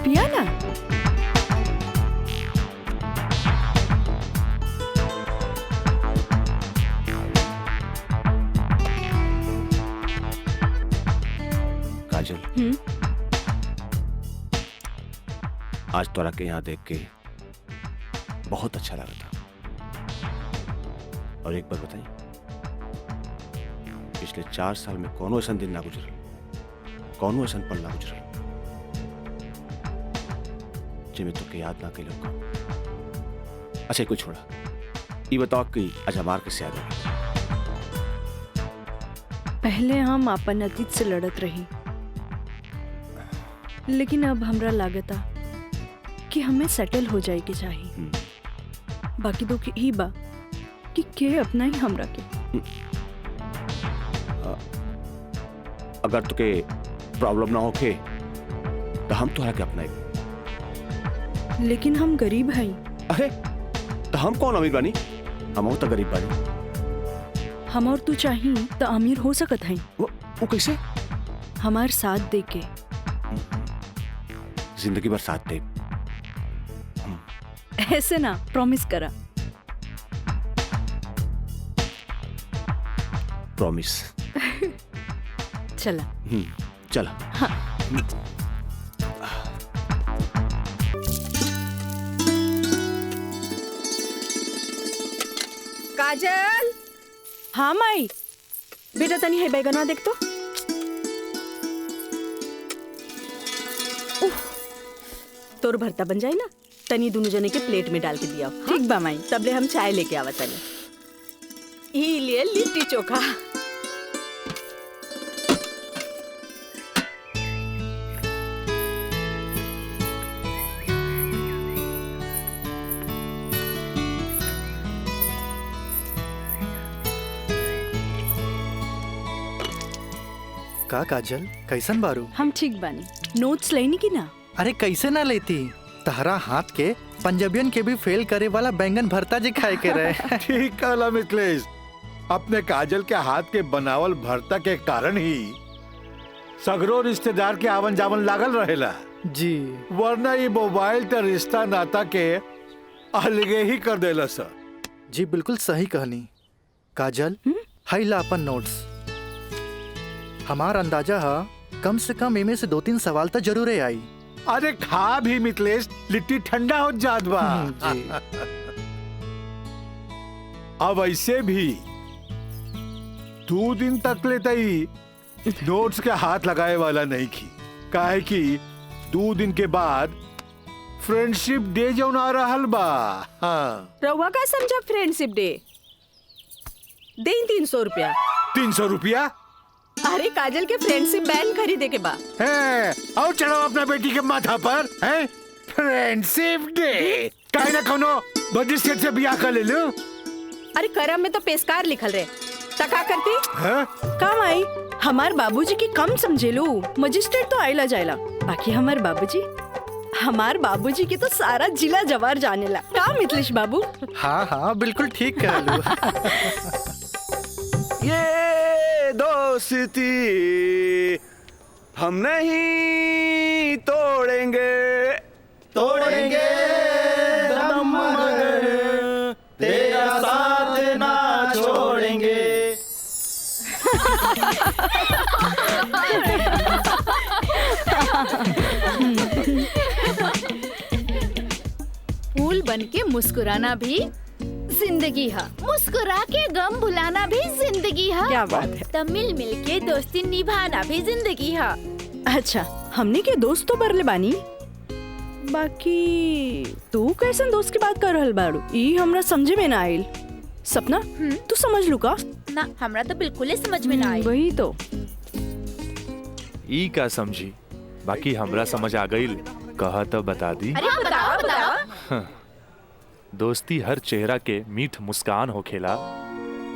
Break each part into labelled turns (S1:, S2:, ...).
S1: पिया ना।
S2: काजल, आज तोरा के यहाँ देख के बहुत अच्छा लगा था। और एक बार बताई, पिछले 4 साल में कौनो ऐसा दिन ना गुजरल, कौनो ऐसा पल ना गुजरल जिसमें तुके याद ना कैलो। अच्छा कुछ छोड़ा, ये बताओ कि आज हमार किससे याद होगी?
S1: पहले हम अपन अतीत से लड़त रही, लेकिन अब हमरा लागता कि हमें सेटल हो जाए के चाहिए। बाकी तो ही बा कि के अपना ही हमरा के।
S2: अगर तुके प्रॉब्लम ना होके तो हम तोहरा के अपनाए।
S1: लेकिन हम गरीब हैं।
S2: अरे तो हम कौन अमीर बानी? हम तो गरीब बानी।
S1: हम और तू चाहिए तो अमीर हो सकत हैं।
S2: वो कैसे?
S1: हमार साथ दे के।
S2: जिंदगी भर साथ दे।
S1: ऐसे ना, प्रॉमिस करा।
S2: प्रॉमिस।
S1: चला।
S2: चला।
S1: हाँ।
S3: काजल।
S1: हाँ माई, बेटा तनी है बैगनवा देख तो।
S3: तोर भरता बन जाए ना, तनी दोनों जने के प्लेट में डाल के दिया।
S1: ठीक बा माई।
S3: तबले हम चाय लेके आवा तनी। ई लिए लिट्टी चोखा।
S4: का काजल, कैसन बारू?
S1: हम ठीक बानी। नोट्स लेनी की ना?
S4: अरे कैसे ना लेती, तहरा हाथ के पंजाबियन के भी फेल करे वाला बैंगन भरता जी खाए के रहे।
S5: ठीक कहला मिथिलेश, अपने काजल के हाथ के बनावल भरता के कारण ही सगरो रिश्तेदार के आवन जावन लागल रहेला
S4: जी।
S5: वरना ये मोबाइल त रिश्ता नाता के अलगे ही कर देला सर।
S4: जी बिल्कुल सही कहनी। काजल, हाई ला अपन नोट्स। हमार अंदाजा है कम से कम इमे से 2-3 सवाल तो जरूर आई।
S5: अरे खा भी मिथिलेश, लिट्टी ठंडा हो जात बा।
S4: जी।
S5: अब ऐसे भी 2 दिन तक लेते ही नोट्स के हाथ लगाए वाला नहीं की, काहे कि 2 दिन के बाद फ्रेंडशिप डे जो आ रहल बा। हाँ।
S3: रउआ का समझा फ्रेंडशिप डे? दे 300 रुपया।
S5: 300 रुपया?
S3: अरे काजल के फ्रेंडशिप बैंड खरीदे के बा।
S5: है और चढ़ाओ अपना बेटी के माथा पर है फ्रेंडशिप डे। काहे ना कोनो मजिस्ट्रेट से बियाह कर ले लो।
S3: अरे करम में तो पेशकार लिखल रहे, तका करती
S5: है?
S1: काम आई। हमार बाबूजी की कम समझे लो, मजिस्ट्रेट तो आइला जाइला। बाकी हमार बाबूजी की तो सारा जिला जवार जानेला। का मिथिलेश बाबू?
S4: हाँ हाँ बिल्कुल ठीक कह लो।
S2: ये दोस्ती हम नहीं तोड़ेंगे,
S6: तोड़ेंगे दम मगर तेरा साथ ना छोड़ेंगे।
S7: फूल बन के मुस्कुराना भी जिंदगी है, मुस्कुरा के गम भुलाना भी जिंदगी है।
S1: क्या बात है।
S7: तब मिल मिल के दोस्ती निभाना भी जिंदगी है।
S1: अच्छा, हमने के दोस्त तो बरले बानी, बाकी तू कैसन दोस्त की बात कर रहल बाड़ू? ई हमरा समझे में ना आइल। सपना, तू समझ लू का?
S7: ना, हमरा तो बिल्कुल समझ में ना आई।
S1: वही तो।
S8: ई का समझी, बाकी हमरा समझ आ गई। कहा तो बता दी।
S7: अरे बताओ।
S8: दोस्ती हर चेहरा के मीठ मुस्कान होखेला,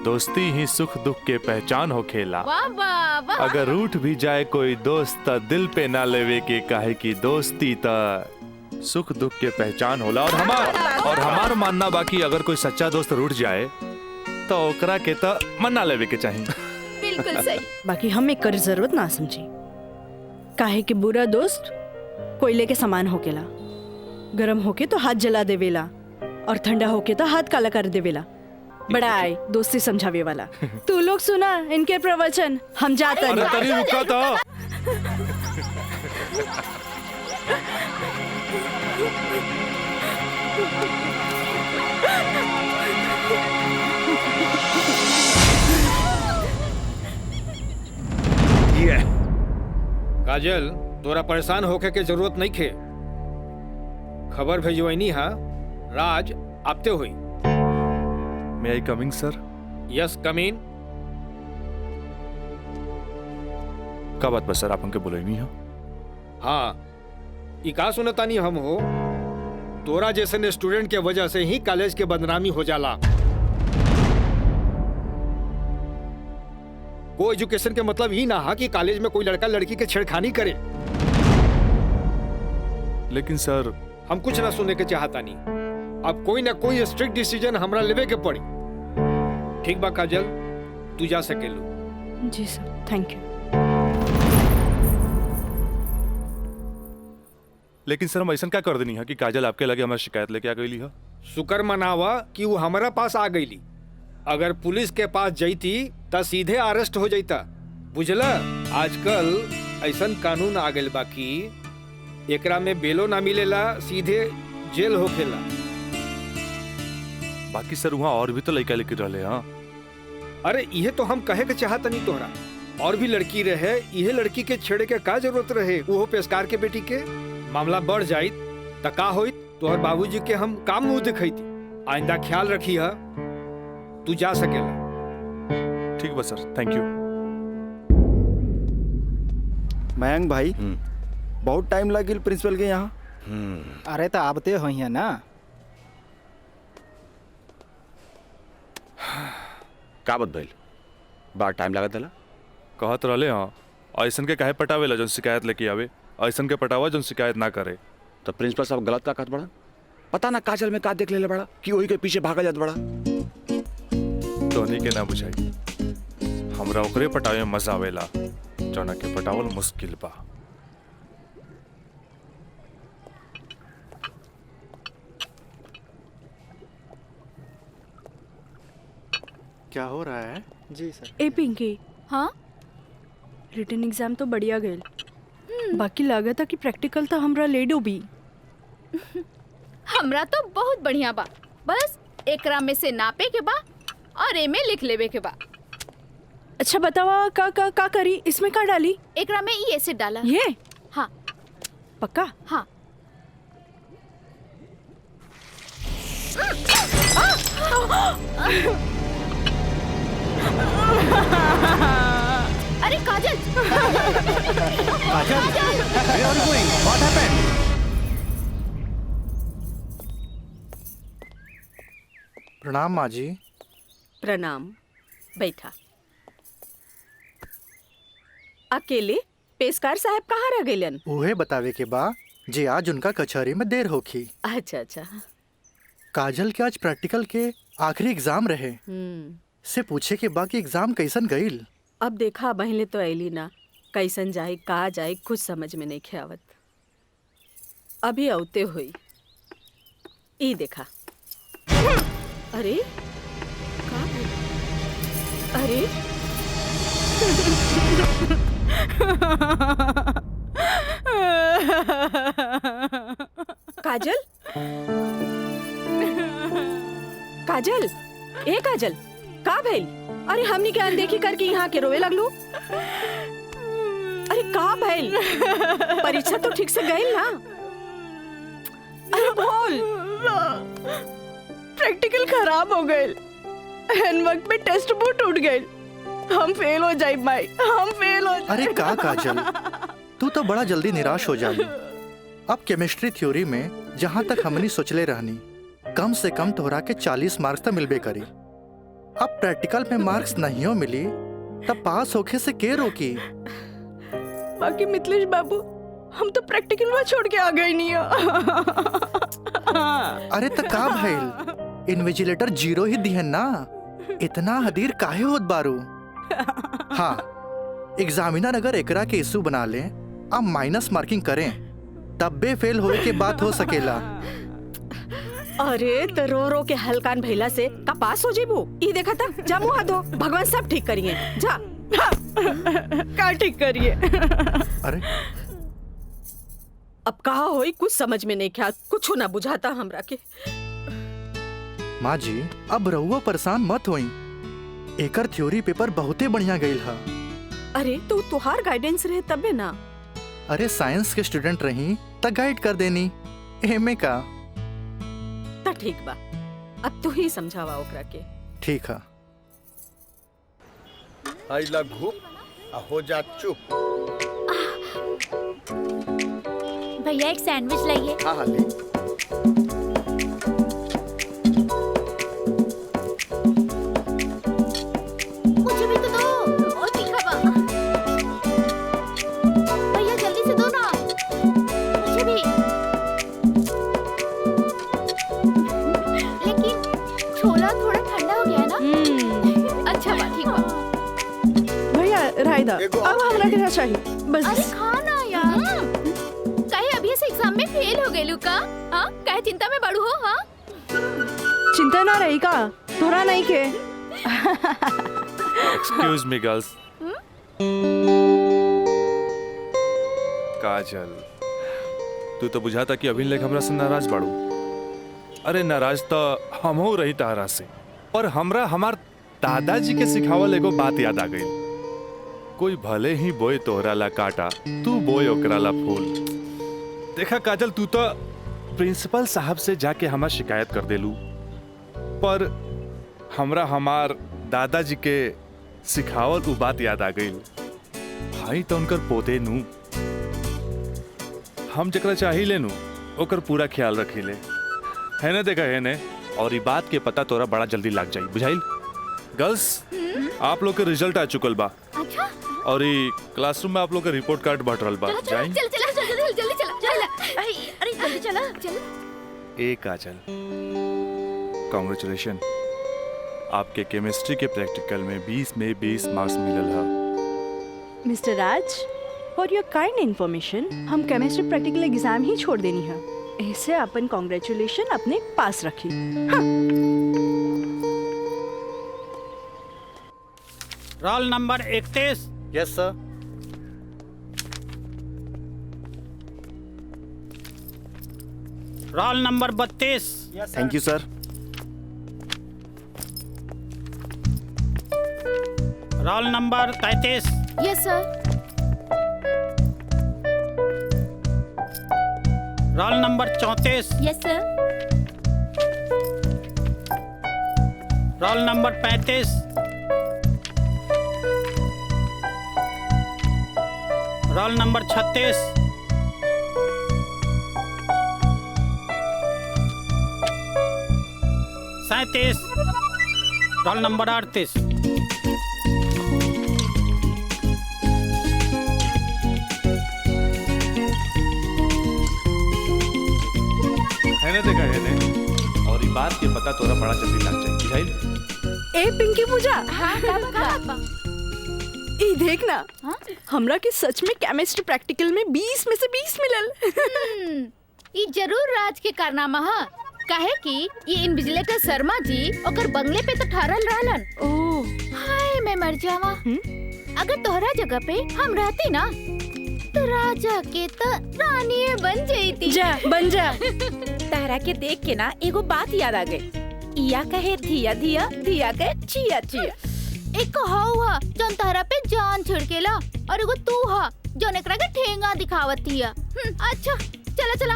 S8: दोस्ती ही सुख दुख के पहचान होखेला।
S7: वाह वाह वाह।
S8: अगर रूठ भी जाए कोई दोस्त त दिल पे ना लेवे के, काहे की दोस्ती त सुख दुख के पहचान होला। और हमार मानना बाकी अगर कोई सच्चा दोस्त रूठ जाए तो ओकरा के त मना लेवे के चाहिए।
S7: बिल्कुल सही।
S1: बाकी हमें कर जरूरत ना समझी, काहे कि बुरा दोस्त कोयले के समान होकेला। गरम होके तो हाथ जला देवेला और ठंडा होके तो हाथ काला कर देवेला। बड़ा आए दोस्ती समझावे वाला। तू लोग सुना इनके प्रवचन, हम जाते
S8: अरे
S1: हैं।
S8: तनी रुका तो।
S6: ये काजल, तोरा परेशान होके के जरूरत नहीं खे। खबर भेजवैनी हा, राज आपते हुई।
S8: May I coming sir?
S6: Yes come in.
S8: का बात बस सर, आप हमके बोले नहीं हो?
S6: हाँ, ई का सुनतानी हम हो, तोरा जैसे स्टूडेंट के वजह से ही कॉलेज के बदनामी हो जाला। को एजुकेशन के मतलब ही ना हा कि कॉलेज में कोई लड़का लड़की के छेड़खानी करे।
S8: लेकिन सर,
S6: हम कुछ ना सुनने के चाहता नहीं। अब कोई ना कोई स्ट्रिक्ट डिसीजन हमरा लेवे के पड़ी। ठीक बा काजल, तू जा सकेलू।
S1: जी सर, थैंक यू।
S8: लेकिन सर हम ऐसा क्या कर देनी है कि काजल आपके लगे हमारी शिकायत लेके आ गई है?
S6: शुक्र मनावा कि वो हमारा पास आ गईली। अगर पुलिस के पास जईती त सीधे अरेस्ट हो जाता। बुझला, आजकल ऐसन कानून आ गइल बा कि एकरा में बेलो ना मिलेला, सीधे जेल होखेला।
S8: बाकी सर वहाँ और भी तो लड़का लेके रहले। हाँ,
S6: अरे ये तो हम कहे के चाहत नहीं तोहरा। और भी लड़की रहे, यह लड़की के छेड़े के का जरूरत रहे? वो पेशकार के बेटी के मामला बढ़ जाई त का होई? तोहर बाबूजी के हम काम मुंह दिखैती। आइंदा ख्याल रखी है, तू जा सकेला।
S8: ठीक बा सर, थैंक यू।
S9: मयंक भाई, बहुत टाइम लगिल प्रिंसिपल के यहाँ।
S10: अरे तो आबते हो यहाँ ना।
S2: का बात भइल? बड़ा टाइम लागत होला।
S8: कहत रहले हाँ, ऐसन के काहे पटावेला जौन शिकायत लेके आवे, ऐसन के पटावा जौन शिकायत ना करे।
S2: तो प्रिंसिपल साहब गलत का कहत बड़ा? पता ना काजल में का देख लेले बड़ा कि वही के पीछे भागा जात बड़ा।
S8: तोहनी के ना बुझाई, हमरा ओकरे पटावे में मजा आवेला जौना के पटावल मुश्किल बा।
S4: क्या हो रहा है?
S10: जी सर।
S1: ए पिंकी,
S7: हाँ,
S1: रिटन एग्जाम तो बढ़िया गए, बाकी लागत था कि प्रैक्टिकल तो हमरा ले डूबी।
S7: हमरा तो बहुत बढ़िया बा। बस एकरा में से नापे के बा और ए में लिख लेवे के बा।
S1: अच्छा बतावा, का करी? इसमें का डाली?
S7: एकरा में ई एसिड डाला।
S1: ये?
S7: हाँ
S1: पक्का?
S7: हाँ। अरे काजल!
S10: काजल, where are you going? What happened?
S4: प्रणाम माँ जी।
S3: प्रणाम, बैठा। अकेले पेशकार साहब कहाँ रह गइलन?
S4: उहे बतावे के बा जे आज उनका कचहरी में देर होखी।
S3: अच्छा अच्छा।
S4: काजल के आज प्रैक्टिकल के आखिरी एग्जाम रहे, से पूछे के बा कि एग्जाम कैसन गईल।
S3: अब देखा बहले तो ऐली ना, कैसन जाए कहा जाए कुछ समझ में नहीं खेवत। अभी औते हुई ई देखा। अरे का? अरे काजल, काजल, ए काजल, का भइल? अरे हमनी के अनदेखी करके यहाँ के रोवे लगलू। अरे का भइल? परीक्षा तो ठीक से गई ना? अरे बोल।
S1: प्रैक्टिकल खराब हो गए, एन वक्त में टेस्ट बुक टूट गए। हम फेल हो जाए भाई, हम फेल हो जाए।
S4: अरे का काजल, तू तो बड़ा जल्दी निराश हो जाई। अब केमिस्ट्री थ्योरी में जहाँ तक हमनी सोचले रहनी, कम से कम तोहरा के 40 मार्क्स तो मिलबे करी। अब प्रैक्टिकल में मार्क्स नहीं हो मिली तब पास होके से के रोकी?
S1: बाकी मिथिलेश बाबू, हम तो प्रैक्टिकल में छोड़ के आ गए नहीं हो।
S4: अरे तो का भइल? इन्विजिलेटर 0 ही दिहन ना, इतना हदीर काहे होत बारू? हाँ, एग्जामिनर अगर एकरा के इशू बना ले, अब माइनस मार्किंग करें तब्बे फेल होए के बात हो सकेला।
S3: अरे तो रो रो के हलकान भैला से का पास हो जेबू। ई देखा था, जा मुँह हाथ धो, भगवान सब ठीक करिए। जा
S1: का ठीक करिए।
S4: अरे
S3: अब कहा होई कुछ समझ में नहीं क्या, कुछ ना बुझाता हमरा के।
S4: माँ जी अब रहुआ परेशान मत होई, एकर थ्योरी पेपर बहुते बढ़िया गईल हा।
S3: अरे तो तुहार गाइडेंस रहे तबे ना।
S4: अरे साइंस के स्टूडेंट रही त गाइड कर देनी, एमे का।
S3: त ठीक बा, अब तू ही समझावा ओकरा के।
S4: ठीक है।
S11: आई लघु हो जा चुप।
S7: भैया एक सैंडविच लाइए।
S11: हाँ हाँ ले।
S7: मुझे भी तो दो। और तीखा बा। भैया जल्दी से दो ना। मुझे भी। लेकिन छोला थोड़ा ठंडा हो गया है ना? अच्छा बा, ठीक बा।
S1: भैया रायदा अब हमरा के चाहिए बस।
S7: अरे खाना यार। कहे अभी से एग्जाम में फेल हो गए लुका। हाँ कहे चिंता में बड़ू हो। हाँ
S1: चिंता ना रही का थोड़ा नहीं के।
S8: Excuse me girls. काजल तू तो बुझाता कि अभी लेख हमरा से नाराज बाड़ू। अरे नाराज तो हम हो रही तारा से, पर हमरा हमार दादाजी के सिखावल एगो बात याद आ गई। कोई भले ही बोए तोहरा ला काटा, तू बोए ओकरा ला फूल। देखा काजल तू तो प्रिंसिपल साहब से जाके हमार शिकायत कर देलू, पर हमरा हमार दादाजी के सिखावल उ बात याद आ गई। भाई तो उनकर पोते नू, हम जकरा चाही लेनू ओकर पूरा ख्याल रखीले, है ना। देखा है ने, और ये बात के पता तोरा बड़ा जल्दी लग जाई, बुझाइल। गर्ल्स आप लोग के रिजल्ट आ चुकल बा।
S7: अच्छा।
S8: और ये क्लासरूम में आप लोग का रिपोर्ट कार्ड बट रहल बा। जाई
S7: चल चला जल्दी चला। अरे जल्दी चला चल।
S8: ए काजल कांग्रेचुलेशन, आपके केमिस्ट्री के प्रैक्टिकल में 20 में 20 मार्क्स मिलल है।
S1: Mister Raj for your kind information, हम केमिस्ट्री प्रैक्टिकल एग्जाम ही छोड़ देनी है, ऐसे अपन कांग्रेचुलेशन अपने पास रखी।
S10: Roll number 31।
S4: Yes sir.
S10: Roll number 32।
S9: Thank you sir.
S10: Roll number 33।
S7: Yes sir.
S10: Roll number 34।
S7: Yes sir.
S10: Roll number 35। Roll number 36। Roll number 38।
S8: है ना। देखा है ने, और ये बात के पता तोरा बड़ा जल्दी लग जाई, बुझाइल।
S1: ए पिंकी पूजा,
S7: हाँ का
S1: ई देख ना।
S7: हाँ?
S1: हमरा के सच में केमिस्ट्री प्रैक्टिकल में 20 में से 20 मिलल।
S7: ई जरूर राज के कारनामा है। काहे कि ये इन्विजिलेटर शर्मा जी ओकर बंगले पे तो ठहरल रहलन।
S1: ओह
S7: हाय मैं मर जावा। अगर तोहरा जगह पे हम रहती ना तो राजा के तो रानी बन जाती।
S1: जा बन जा।
S3: तारा के देख के ना एगो बात याद आ गई। इया कहे धिया धिया, धिया कहे चिया चिया।
S7: एक हवा जौन तहरा पे जान छिड़केला और एगो तू हा जौन एकरा के ठेंगा दिखावत हिया। अच्छा चला चला,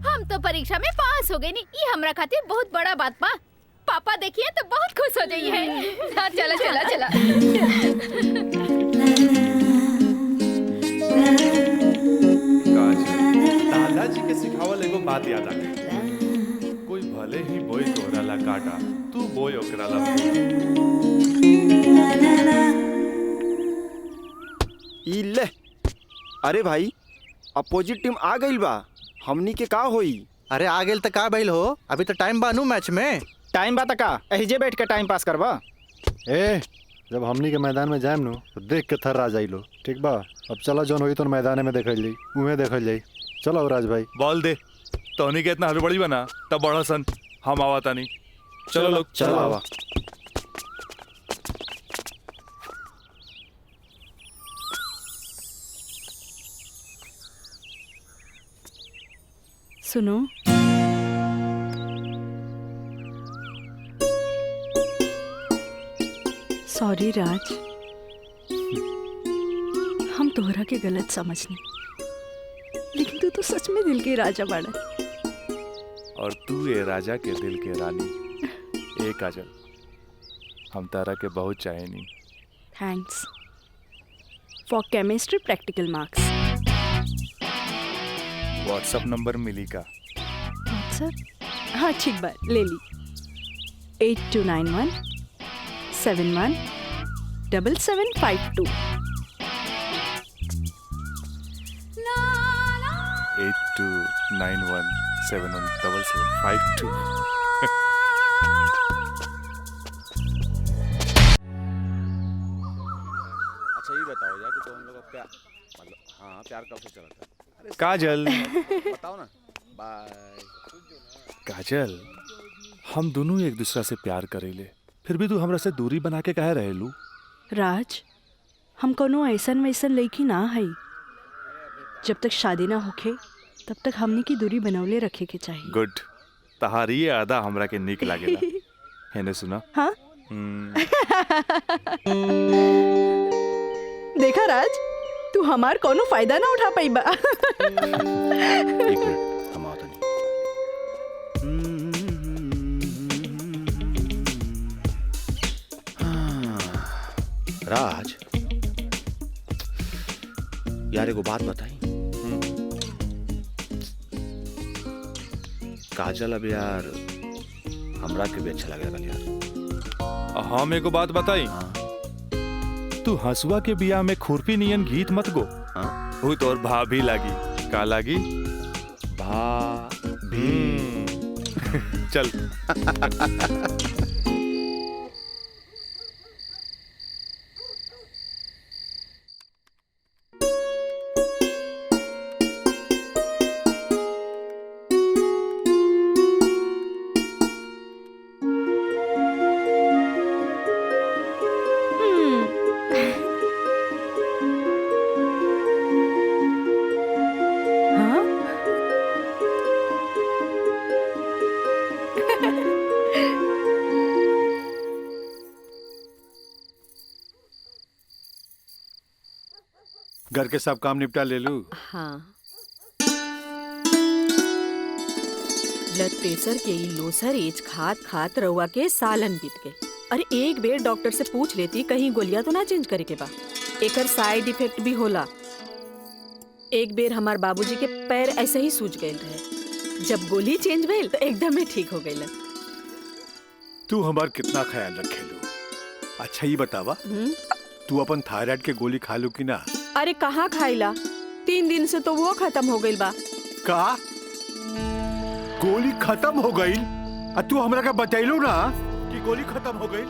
S7: हम तो परीक्षा में पास हो गए नी, ये हमरा खातिर बहुत बड़ा बात बा। पापा देखिए तो बहुत खुश हो जाइए हैं। हाँ चला चला चला।
S8: दादाजी के सिखावल एगो बात याद आ गई। कोई भले ही बोए तोहरा ला काटा, तू बोए ओकरा ला फूल।
S9: ई ले। अरे भाई अपोजिट टीम आ गई बा, हमनी के का होई?
S4: अरे आ गेल त का भइल हो, अभी तो टाइम बानू मैच में।
S10: टाइम बा का एहिजे बैठ के टाइम पास करबा।
S12: ए जब हमनी के मैदान में जाएम नु तो देख के थर्रा जाइलो, ठीक बा। अब चला जौन होई तो मैदान में देखल जाई, उहे देखल जाई। चलो राज भाई।
S8: बॉल दे तोनी के इतना हड़बड़ी बना तब बड़ा सन हम आवाता नहीं। चलो लोग
S9: चलो आवा।
S1: सुनो, सॉरी राज, हम तोहरा के गलत समझने, लेकिन तू तो सच में दिल के राजा बाड़ा।
S8: और तू ये राजा के दिल के रानी। ए काजल, हम तारा के बहुत चाहे नहीं।
S1: Thanks for chemistry practical marks.
S8: WhatsApp number मिली का?
S1: व्हाट्सएप? हाँ ठीक बात, ले ली। 8291 71 7752।
S8: 8291717752।
S2: अच्छा ये बताओ यार कि तो हम लोग का प्यार मतलब हाँ प्यार कब से चला था?
S8: काजल
S2: बताओ ना। बाय।
S8: काजल, हम दोनों एक दूसरा से प्यार करेले, फिर भी तू हमरा से दूरी बना के काहे रहेलू?
S1: राज, हम कोनो ऐसन वैसन लड़की ना है। जब तक शादी ना होखे तब तक हमने की दूरी बनौले रखे के चाहिए।
S8: गुड, तहारी ये आदा हमरा के नीक लागेला। हैने सुना?
S1: हाँ? देखा राज, तू हमार कोनो फायदा ना उठा पाई बा।
S2: एक मिनट, हम आओ तनी। राज यार एगो बात बताई। काजल अब यार हमरा के भी अच्छा लगेगा यार।
S8: हम एगो बात बताई। तू हंसुआ के बिया में खुरपी नियन गीत मत गो। वो तोर भाभी लागी। का लागी?
S2: भाभी।
S8: चल।
S5: घर के सब काम निपटा ले लू?
S3: हाँ, ब्लड प्रेशर के ई लोसर एज खात खात रउआ के सालन बीत गए। अरे एक बेर डॉक्टर से पूछ लेती कहीं गोलियां तो ना चेंज करे के बा। एकर साइड इफेक्ट भी होला। एक बेर हमार बाबूजी के पैर ऐसे ही सूज गए रहे, जब गोली चेंज भइल तो एकदम ही ठीक हो गइल।
S5: तू हमार कितना ख्याल रखे लो। अच्छा ये बतावा, तू अपन थायराइड के गोली खा लू कि ना?
S3: अरे कहाँ खाइला, 3 दिन से तो वो खत्म हो गइल बा।
S5: का गोली खत्म हो गई? तू हमरा का बतैलू ना कि गोली खत्म हो गई?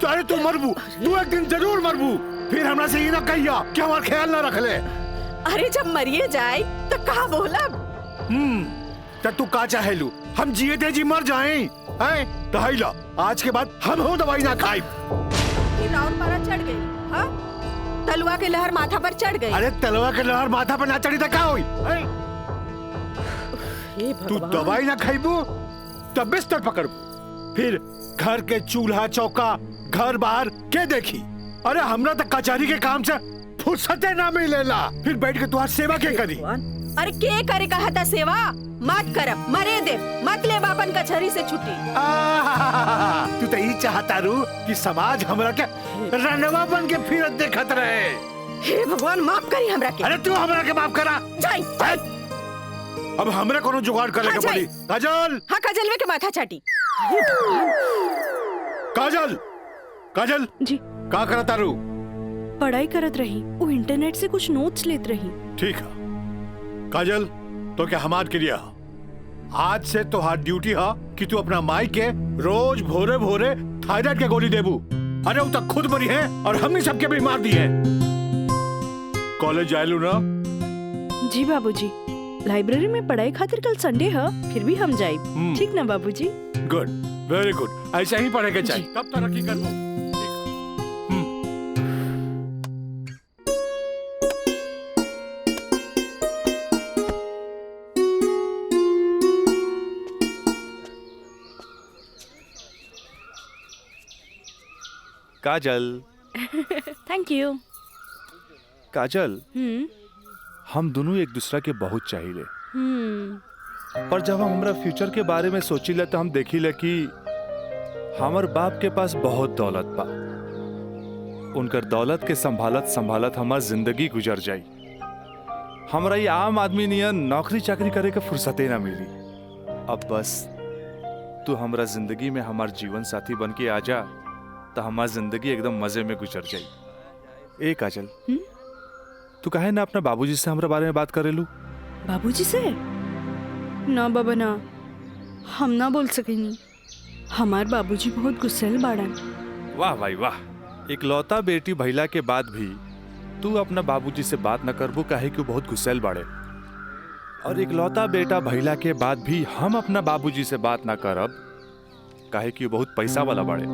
S5: अरे तू मरबू, तू एक दिन जरूर मरबू। फिर हमरा से ये ना कहिया कि हमार ख्याल ना रख ले।
S3: अरे जब मरिए जाए तो कहा बोला?
S5: तब तू का चाहेलू हम जिए थे जी मर जाएं? हैं? तो हाइला आज के बाद हम हो दवाई ना खाई।
S3: और पारा चढ़ गई। हाँ? तलवा के लहर माथा पर चढ़ गई।
S5: अरे तलवा के लहर माथा पर ना चढ़ी तो क्या हुई? तू दवाई ना खाईबू तब बिस्तर पकड़बू, फिर घर के चूल्हा चौका घर बाहर के देखी। अरे हमरा तो कचहरी के काम से फुर्सते ना मिलेला, फिर बैठ के तुम्हारी सेवा के करी।
S3: अरे के करे कहा था सेवा? मत करब, मरे दे, मत ले बापन कचहरी से छुट्टी।
S5: तू तो यही चाहता रू कि समाज हमरा के रनवा बन के फिरत देखत रहे।
S3: हे भगवान माफ करी हमरा के।
S5: अरे तू हमरा के माफ करा।
S3: जाई।
S5: अब हमरा कोनो जुगाड़ करे के पड़ी। काजल।
S3: हाँ काजल के माथा चाटी।
S5: काजल, काजल
S1: जी
S5: का करता रू?
S1: पढ़ाई करत रही, वो इंटरनेट से कुछ नोट्स लेत रही।
S5: ठीक है काजल, तो क्या हमार क्रिया आज से तो हाथ ड्यूटी है कि तू अपना माई के रोज भोरे भोरे थायराइड के गोली देबू। अरे वो तक खुद मरी है और हमने सबके भी मार दी है। कॉलेज जायलू ना?
S1: जी बाबूजी। लाइब्रेरी में पढ़ाई खातिर कल संडे है, फिर भी हम जाए। ठीक ना बाबूजी?
S5: Good, very good. ऐसा ही पढ़ेगा चाहिए, तब तरक्की कर लो।
S8: काजल।
S1: Thank you.
S8: काजल, हम दोनों एक दूसरा के बहुत चाहिए, पर जब हम हमरा फ्यूचर के बारे में सोचिले तो हम देखिले कि हमार बाप के पास बहुत दौलत बा। उनकर दौलत के संभालत संभालत हमार जिंदगी गुजर जाई। हमरा ये आम आदमी नियन नौकरी चाकरी करे के फुर्सते ना मिली। अब बस तू हमरा जिंदगी में हमार जीवन साथी बन के आ जा, तो हमार जिंदगी एकदम मजे में गुजर जाई। ए काजल, तू काहे ना अपना बाबूजी से हमरा बारे में बात करेलू?
S1: बाबूजी से? ना बाबा ना, हम ना बोल सकेनी। हमार बाबूजी बहुत गुस्सेल बाड़न।
S8: वाह भाई वाह, इकलौता बेटी भैला के बाद भी तू अपना बाबूजी से बात न करबू, काहे कि बहुत गुस्सेल बाड़े। और इकलौता बेटा भैला के बाद भी हम अपना बाबूजी से बात ना करब, काहे कि बहुत पैसा वाला बाड़े।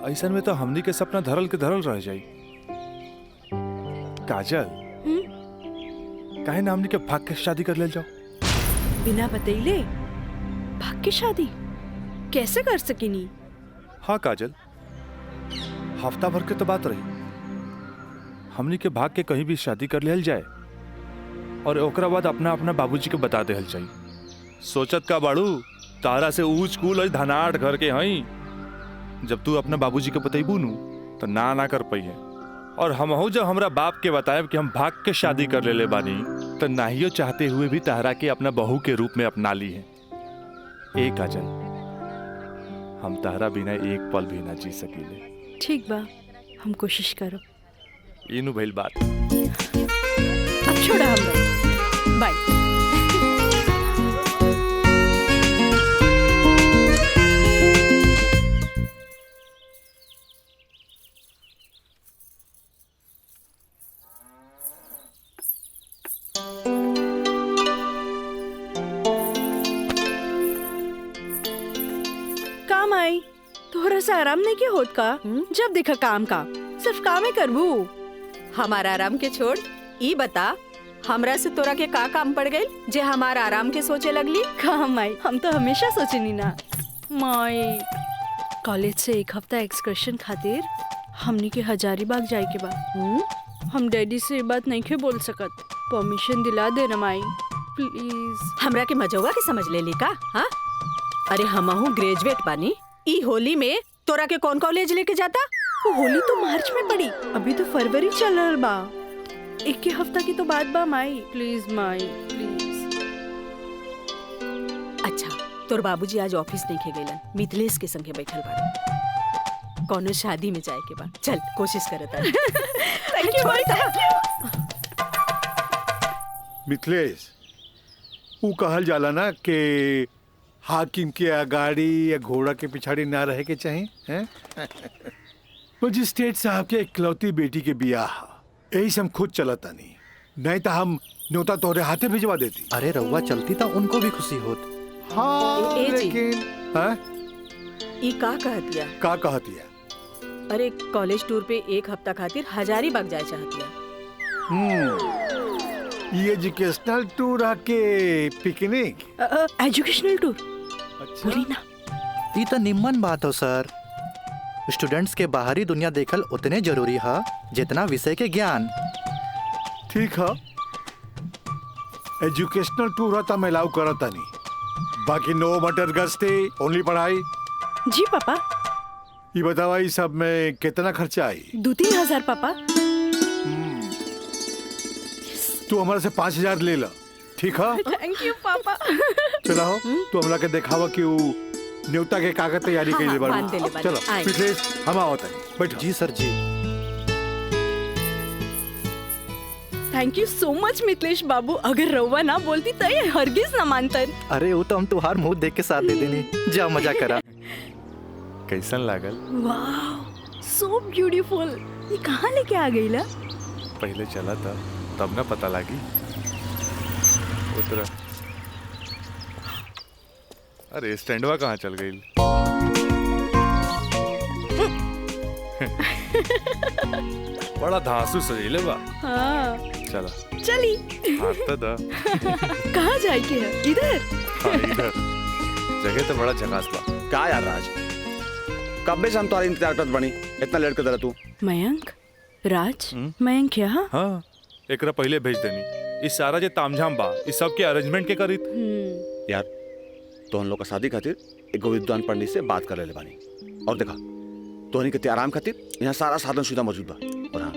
S8: ऐसन में तो हमनी के सपना धरल के धरल रह जाई। काजल, काहे ना हमनी के भाग के शादी कर ले जाओ?
S1: बिना बतैले भाग के शादी कैसे कर सकेनी?
S8: हाँ काजल, हफ्ता भर के तो बात रही। हमनी के भाग के कहीं भी शादी कर लेल जाए और ओकरा बाद अपना अपना बाबूजी के बता देहल चाहिए। सोचत का बाड़ू, तारा से ऊंच कूल और धनाट घर के हई। जब तू अपना बाबूजी के बतैबू नु तो ना ना कर पाई है। और हमहू जब हमरा बाप के बताएब कि हम भाग के शादी कर लेले बानी, तो नाहियो चाहते हुए भी तारा के अपना बहू के रूप में अपना ली है। ए काजल, हम तारा बिना एक पल भी ना जी सकीले।
S1: ठीक बा, हम कोशिश करो।
S8: इनु भइल बात।
S1: अब छोड़ा हम बाय। काम आई थोड़ा सा आराम नहीं किया होत का? जब देखा काम का सिर्फ काम ही करबू।
S3: हमारा आराम के छोड़, ई बता हमरा से तोरा के का काम पड़ गई जे हमारा आराम के सोचे लगली?
S1: काम आई, हम तो हमेशा सोचनी ना माई। कॉलेज से एक हफ्ता एक्सकर्शन खातिर हमनी के हजारीबाग जाए के बा। हम डैडी से ये बात नहीं के बोल सकत, परमिशन दिला दे ना माई प्लीज।
S3: हमरा के मजौवा के समझ ले ली का? हाँ, अरे हमहू ग्रेजुएट बानी। ई होली में तोरा के कौन कॉलेज लेके जाता?
S1: होली तो मार्च में पड़ी, अभी तो फरवरी चल रहा बा। एक हफ्ता की तो बात बा माई, प्लीज माई प्लीज।
S3: अच्छा, तोर बाबूजी आज ऑफिस नहीं खे गइलन, मिथिलेश के संगे बैठल बाड़े। कौनो शादी में जाए के बा, चल कोशिश करत आनी।
S1: Thank you Mai, thank you.
S5: Mithilesh, वो कहल जाला ना कि हाकिम के अगाड़ी या घोड़ा के पिछाड़ी ना रहे के चाहिए, हैं? मजिस्ट्रेट साहब के इकलौती बेटी के बियाह, यही से हम खुद चलता नहीं तो हम न्योता तोहरे हाथे भिजवा देती।
S4: अरे रउआ चलती तो उनको भी खुशी होत।
S5: हाँ, लेकिन हाँ?
S3: ई का कह दिया?
S5: का कहतिया?
S3: अरे कॉलेज टूर पे एक हफ्ता खातिर हजारीबाग जाए चाहतिया।
S5: ये एजुकेशनल टूर आके पिकनिक?
S1: एजुकेशनल टूर बोली ना।
S4: ये तो निम्मन बात हो सर। स्टूडेंट्स के बाहरी दुनिया देखल उतने जरूरी है जितना विषय के ज्ञान।
S5: ठीक है, एजुकेशनल टूर है तो मैं अलाउ करता नहीं, बाकी नो मटर गस्ती, ओनली पढ़ाई।
S1: जी पापा।
S5: ये बतावा, ये सब में कितना खर्चा आई?
S1: 2-3 हजार पापा।
S5: तू हमारे से 5,000 ले ला, ठीक है?
S1: थैंक यू पापा।
S5: चला हो, तू हमला के दिखावा कि वो न्योता के कागज तैयारी कर ले बाड़ू। चलो मिथिलेश, हम आवत हैं, बैठो।
S4: जी सर जी।
S1: Thank you so much Mithilesh बाबू, अगर रउआ ना बोलती तो ये हरगिज ना मानतन।
S4: अरे वो तो हम तुहार मुंह देख के साथ दे देनी। जा मजा करा।
S8: कैसन लागल?
S1: वाह, सो ब्यूटीफुल। ये कहाँ लेके आ गई ला?
S8: पहले चला था तब ना पता लगी। उतरा। अरे स्टैंडवा कहाँ चल गई? बड़ा धांसू सजीले बा।
S1: हाँ
S8: चला
S1: चली।
S8: हाथ तो दा।
S1: कहाँ जाए के है? इधर।
S8: हाँ, इधर जगह तो बड़ा झकास बा।
S9: का यार राज, कब से हम तुम्हारे इंतजार करत बनी, इतना लेट कर दे तू।
S1: मयंक, राज, मयंक यहाँ?
S8: हाँ, एकरा पहले भेज देनी। इस सारा जे तामझाम बा, इस सब के अरेंजमेंट के करी।
S9: यार तो हम लोग का शादी खातिर एक विद्वान पंडित से बात कर ले बानी, और देखा तो के आराम खातिर यहाँ सारा साधन सुविधा मौजूद बा। और हाँ,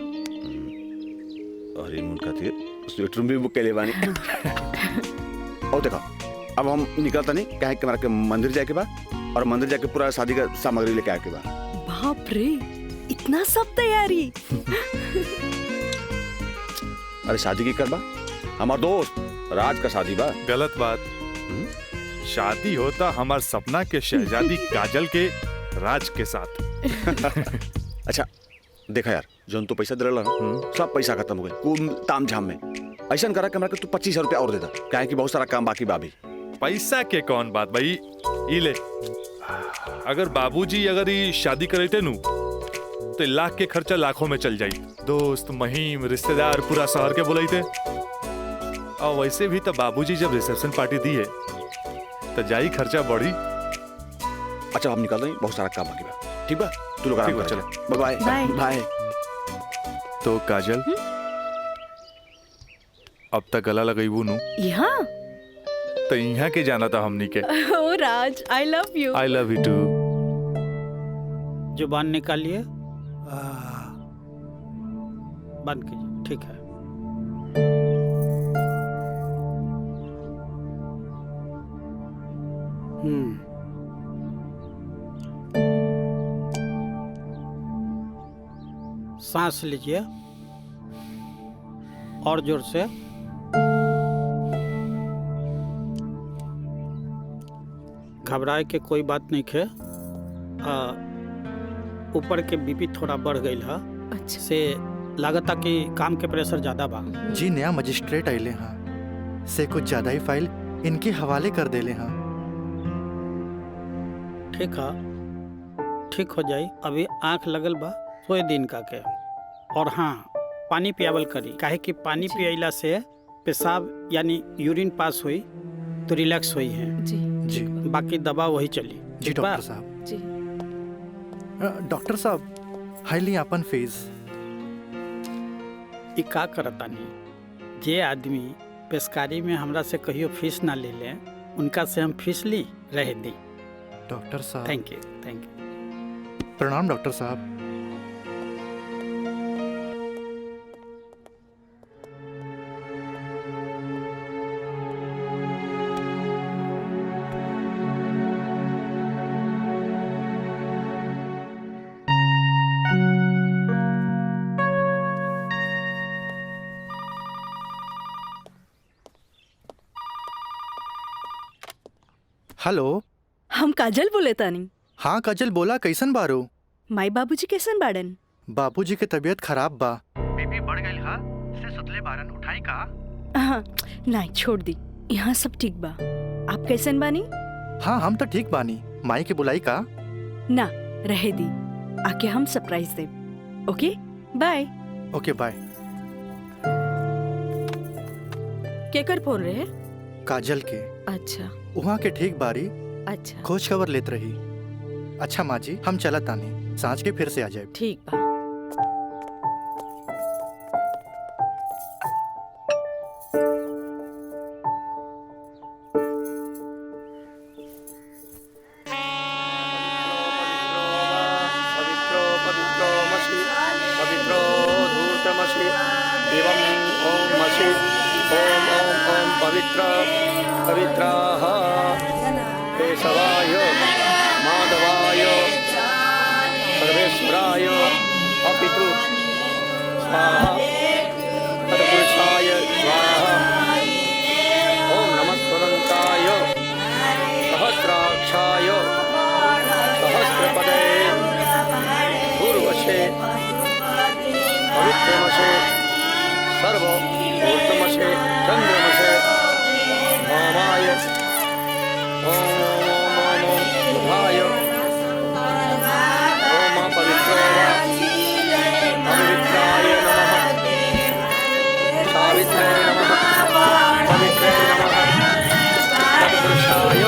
S9: और इन खातिर स्वीट रूम भी बुक कर ले बानी। और देखा अब हम निकलता नहीं, कहे कि हमारा के मंदिर जाके बा, और मंदिर जाके पूरा शादी का सामग्री लेके आके बा।
S1: बाप रे, इतना सब तैयारी।
S9: अरे शादी की करबा, हमार दोस्त राज का शादी बा।
S8: गलत बात। शादी होता हमार सपना के शहजादी काजल के राज के साथ।
S9: अच्छा देखा यार, जो तो पैसा दे रहा ना, सब पैसा खत्म हो गए कुल ताम झाम में। ऐसा करा कि हमरा के तू 25,000 रुपया और दे दा, काहे कि बहुत सारा काम बाकी बाबी।
S8: पैसा के कौन बात भाई, ई ले। अगर बाबूजी अगर ये शादी करते नु तो लाख के खर्चा लाखों में चल जाई। दोस्त महिम रिश्तेदार पूरा शहर के बुलाईते। और वैसे भी तो बाबूजी जब रिसेप्शन पार्टी दी है तो जाई खर्चा बढ़ी।
S9: अच्छा हम निकल रहे हैं, बहुत सारा काम बाकी बा। ठीक बा, तू लोग आराम कर। चले बाय बाय बाय।
S8: तो काजल अब तक गला लगईबू नु
S1: यहाँ?
S8: तो यहाँ के जाना था हमनी के।
S1: ओ Raj, I love you.
S8: I love you too.
S10: जुबान निकालिए, बंद कीजिए। ठीक है। सांस लीजिए और जोर से। घबराए के कोई बात नहीं है। ऊपर के बीपी थोड़ा बढ़ गई है।
S1: अच्छा।
S10: से लागता कि काम के प्रेशर ज्यादा बा।
S4: जी नया मजिस्ट्रेट आइले हाँ, से कुछ ज्यादा ही फाइल इनके हवाले कर देले हाँ।
S10: ठीक है, ठीक हो जाई। अभी आंख लगल बा, सोए दिन का के। और हाँ, पानी पियावल करी, काहे कि पानी पियला से पेशाब यानी यूरिन पास हुई तो रिलैक्स हुई है।
S1: जी
S4: जी
S10: बाकी दवा वही चली।
S4: जी डॉक्टर साहब।
S1: जी
S4: डॉक्टर साहब, हाईली अपन फीस।
S10: ई का करतानी, जे आदमी पेशकारी में हमरा से कहियो फीस ना ले ले, उनका से हम फीस ली रह दी।
S4: डॉक्टर साहब
S10: थैंक यू, थैंक यू।
S4: प्रणाम डॉक्टर साहब। हेलो,
S1: हम काजल बोले तानी।
S4: हाँ काजल बोला, कैसन बारू?
S1: माई बाबूजी कैसन बाड़न?
S4: बाबूजी के तबीयत खराब बा। बीपी बढ़ गई हा, से सुतले बारन, उठाई का?
S1: हाँ, नहीं छोड़ दी, यहाँ सब ठीक बा। आप कैसन बानी?
S4: हाँ हम तो ठीक बानी। माई के बुलाई का?
S1: ना, रहे दी, आके हम सरप्राइज दे। Okay bye.
S4: Okay bye.
S3: केकर फोन रहे?
S4: काजल के।
S3: अच्छा
S4: वहाँ के ठीक बारी
S3: अच्छा,
S4: खोज खबर लेत रही। अच्छा माँ जी, हम चलत तानी, सांझ के फिर से आ जाए।
S3: ठीक बा।
S6: पवित्राः केशवाय माधवाय सर्वेश्वराय अपितु स्वाहा तत्पुरुषाय स्वाहा। ओम नमः स्वदन्ताय सहस्राक्षाय सहस्रपदे पूर्वशे पवित्रमशे सर्वोत्तमशे चन्द्रमशे बुधाय ओम पवित्रो वा पवित्राय नमः सावित्रे नमः पवित्रे नमः सत्पुरुषाय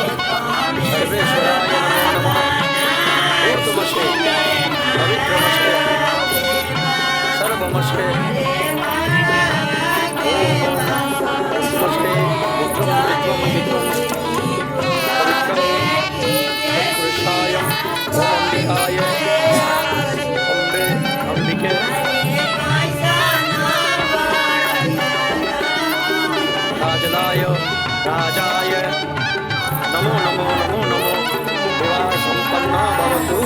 S6: सर्वेश्वराय नमः ऊर्ध्वमस्ते पवित्रमस्ते सर्वमस्ते नमस्ते सत्पुरुषाय अंबिकाय अम्बे अंबिके राजनाय राजाय नमो नमो नमो नमो विवाह संपन्ना भवतु।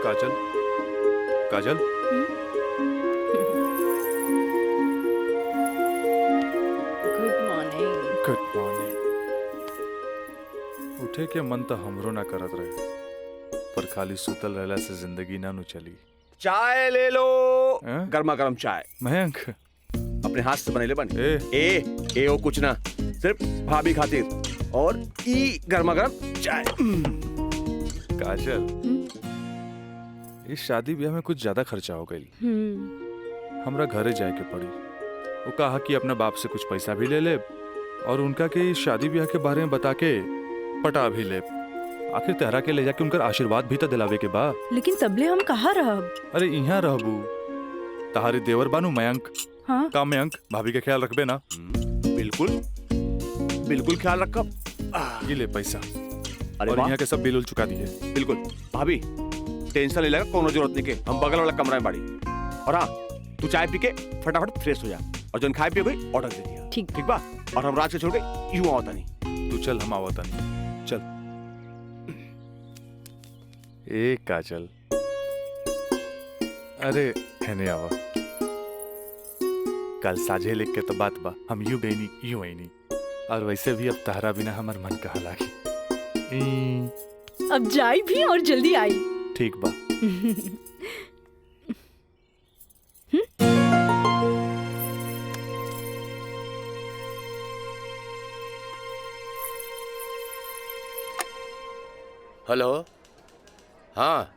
S8: Kajal Kajal
S1: good morning.
S8: Good morning. उठे के मन तो हमरो ना करत रहे, पर खाली सुतल रहला से जिंदगी ना नु चली।
S9: चाय ले लो।
S8: हैं?
S9: गर्मा गर्म चाय
S8: मयंक
S9: अपने हाथ से बनेले बन।
S8: ए
S9: ओ कुछ ना, सिर्फ भाभी खातिर और ई गर्मा गर्म चाय।
S8: काजल इस शादी ब्याह में कुछ ज्यादा खर्चा हो गई। हमरा घरे जाए के पड़ी। वो कहा कि अपने बाप से कुछ पैसा भी ले ले और उनका के इस शादी ब्याह के बारे में बता के पटा भी ले। आखिर तेहरा के ले जाके उनका आशीर्वाद भी तो दिलावे के बा।
S1: लेकिन तबले हम कहाँ रहब?
S8: अरे यहाँ रहबू, तहारी देवर बानू मयंक।
S1: हाँ?
S8: का मयंक भाभी का ख्याल रखबे ना?
S9: बिल्कुल बिल्कुल ख्याल रखब।
S8: ये ले पैसा।
S9: अरे
S8: और
S9: वाह।
S8: यहाँ के सब बिल उल चुका दिए।
S9: बिल्कुल भाभी, टेंशन ले लगा, कोनो जरूरत नहीं के, हम बगल वाला कमरा में बाड़ी। और हाँ, तू चाय पी के फटाफट फ्रेश हो जा और जन खाए पिए गई ऑर्डर दे दिया।
S1: ठीक
S9: ठीक बा। और हम रात से छोड़ के यूं आवता नहीं।
S8: तू चल, हम आवता नहीं। चल ए काजल, अरे हैने आवा। कल साझे लिख के तो बात बा, हम यूं गई नहीं यूं आई नहीं। और वैसे भी अब तहरा बिना हमार मन कहाँ लागी।
S1: अब जाई भी और जल्दी आई।
S8: ठीक बा।
S11: हेलो। हाँ,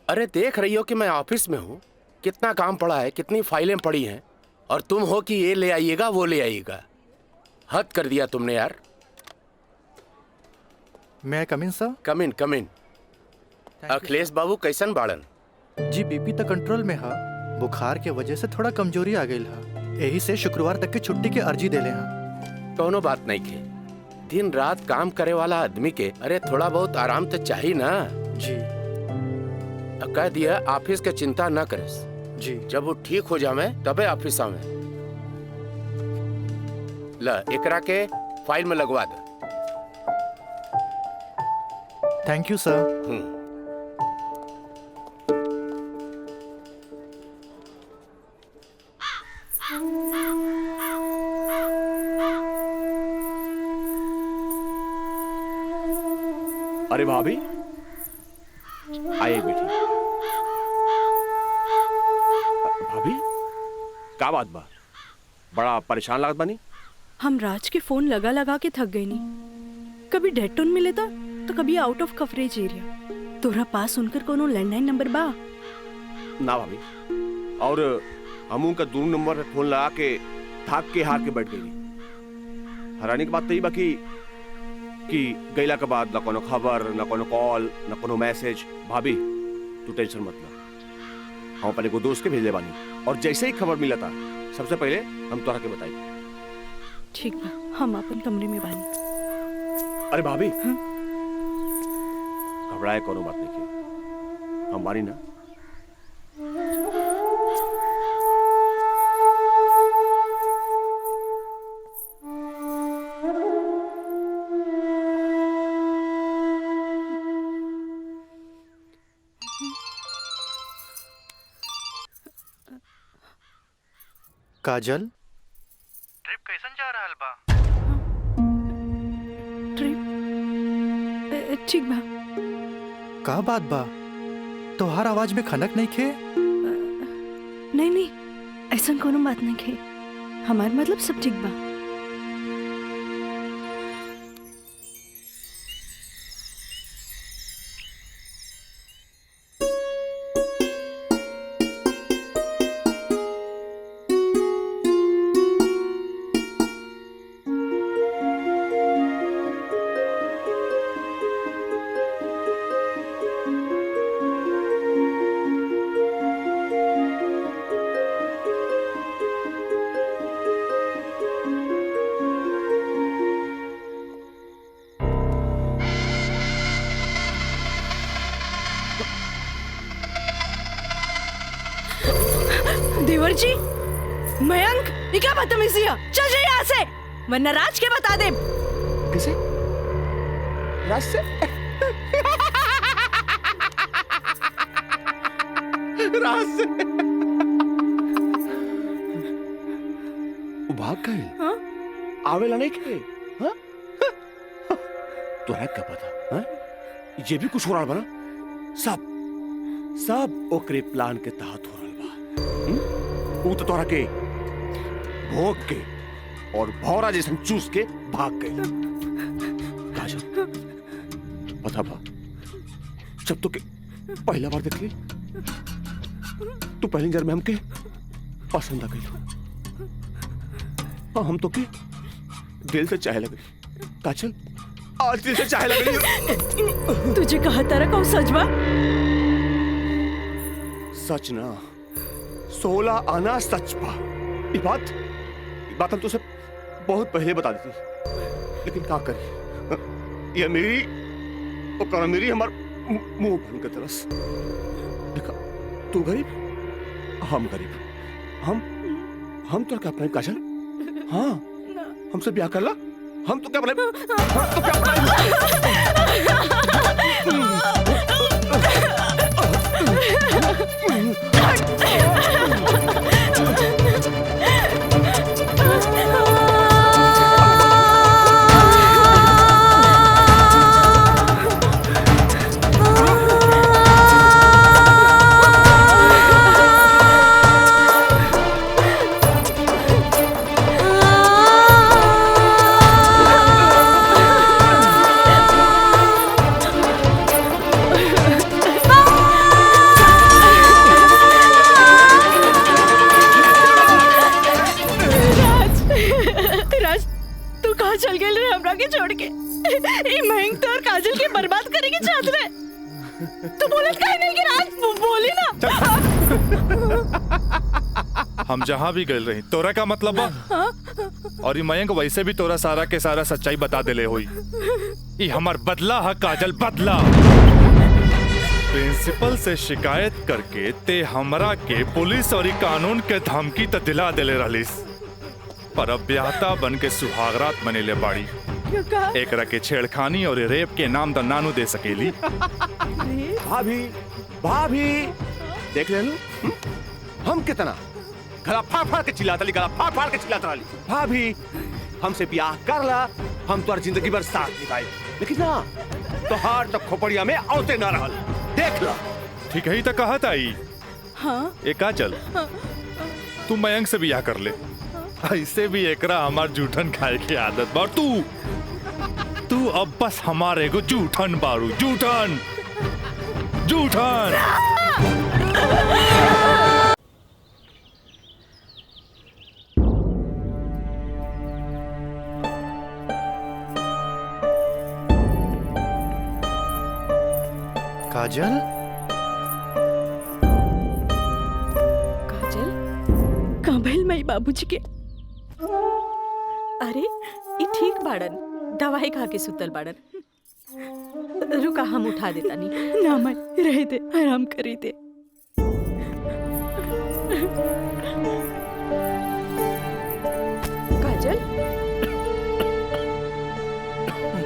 S11: अरे देख रही हो कि मैं ऑफिस में हूँ, कितना काम पड़ा है, कितनी फाइलें पड़ी हैं, और तुम हो कि ये ले आइएगा वो ले आइएगा। हद कर दिया तुमने यार।
S4: मैं कम इन सर?
S11: कम इन। अखिलेश बाबू कैसन बाड़न?
S4: जी बीपी तो कंट्रोल में हा, बुखार के वजह से थोड़ा कमजोरी आ गई हा, यही से शुक्रवार तक की छुट्टी की अर्जी दे ले हा।
S11: कोनो बात नहीं के, दिन रात काम करे वाला आदमी के अरे थोड़ा बहुत आराम तो चाहिए ना।
S4: जी
S11: कह दिया ऑफिस के चिंता न करे
S4: जी।
S11: जब वो ठीक हो जावे तबे ऑफिस आवे। ला एकरा के फाइल में लगवा दे।
S4: थैंक यू सर।
S9: अरे भाभी आइए बेटी। भाभी का बात बा, बड़ा परेशान लागत बानी।
S1: हम राज के फोन लगा लगा के थक गई नहीं। कभी डेड टोन मिले था तो कभी आउट ऑफ कवरेज एरिया। तोरा पास उनकर कोनो लैंडलाइन नंबर बा?
S9: ना भाभी, और हम उनका दूर नंबर पे फोन लगा के थाक के हार के बैठ गई। हैरानी की बात तो ये बाकी कि गईला के बाद ना कोनो खबर, ना कोनो कॉल, ना कोनो मैसेज। भाभी तू टेंशन मत ले, हम अपने को दोस्त के भेजले बानी, और जैसे ही खबर मिला था सबसे पहले हम तोरा के बताई।
S1: ठीक बा, हम अपन कमरे में बानी।
S9: अरे भाभी घबराए कोनो बात नहीं की, हम बानी ना।
S4: काजल
S1: ट्रिप कैसन जा रहल बा? ट्रिप ठीक बा।
S4: का बात बा? तोहार आवाज में खनक नहीं खे?
S1: नहीं नहीं, ऐसा कोनो बात नहीं खे। हमार मतलब सब ठीक बा। देवर जी, मयंक, ये क्या बदतमीजी है? चल जाइए यहाँ से, वरना राज के बता दे।
S2: किसे? राज से? राज से? वो भाग गए?
S1: हाँ?
S2: आवेला नहीं खे? हाँ? तोरा क्या पता? हाँ? ये भी कुछ हो रहा बना? सब ओकरे प्लान के तहत हो रहा बा। वो तो तोरा के भोग के और भौरा जैसे चूस के भाग गए। काजल, पता बा, जब तो के पहला बार देख ली तू पहली नजर में हमके पसंद आ गई। हम तो के दिल से चाहे लगे। काजल, आज दिल से चाहे लगे।
S1: तुझे कहा तारा कौन सच बा?
S2: सच ना, 16 आना सच बा। ये बात हम तुझसे बहुत पहले बता दी थी, लेकिन क्या करी, ये मेरी हमार मुंह बन के तरस। देखा, तू गरीब, हम गरीब, हम तो क्या अपने काजल? हाँ, हमसे ब्याह कर ला, हम तो क्या बोले? हम तो क्या
S1: चल गए रे हमरा के छोड़ के। ई महंग तो और काजल के बर्बाद करेगी चाहत रहे। तू बोलत काहे नहीं कि राज बोली ना।
S8: हम जहाँ भी गए रही तोरा का मतलब बा? और ये मयंक वैसे भी तोरा सारा के सारा सच्चाई बता देले होई। ये हमार बदला है काजल, बदला। प्रिंसिपल से शिकायत करके ते हमरा के पुलिस और कानून के धमकी तो दिला देले रहलिस, पर अब ब्याहता बन के सुहागरात मनेले बाड़ी। एकरा के छेड़खानी और रेप के नाम तो नानू दे सकेली।
S2: भाभी देख ले लू, हम कितना गला फाड़ के चिल्लाता रही। भाभी हमसे ब्याह कर ला, हम तो जिंदगी भर साथ निभाए, लेकिन ना तोहार तो खोपड़िया में औते ना रहल। देख ला,
S8: ठीक है, तो कहत आई।
S1: हाँ?
S8: एक काजल, तू मयंक से ब्याह कर ले। ऐसे भी एकरा हमार जूठन खाए की आदत बा। तू अब बस हमारे को जूठन बारू, जूठन।
S4: काजल,
S1: कहाँ भइल मई बाबूजी के?
S3: अरे ये ठीक बाड़न, दवाई खा के सुतल बाड़न। रुका, हम उठा देता नहीं।
S1: ना मैं रह दे, आराम करी दे।
S3: काजल,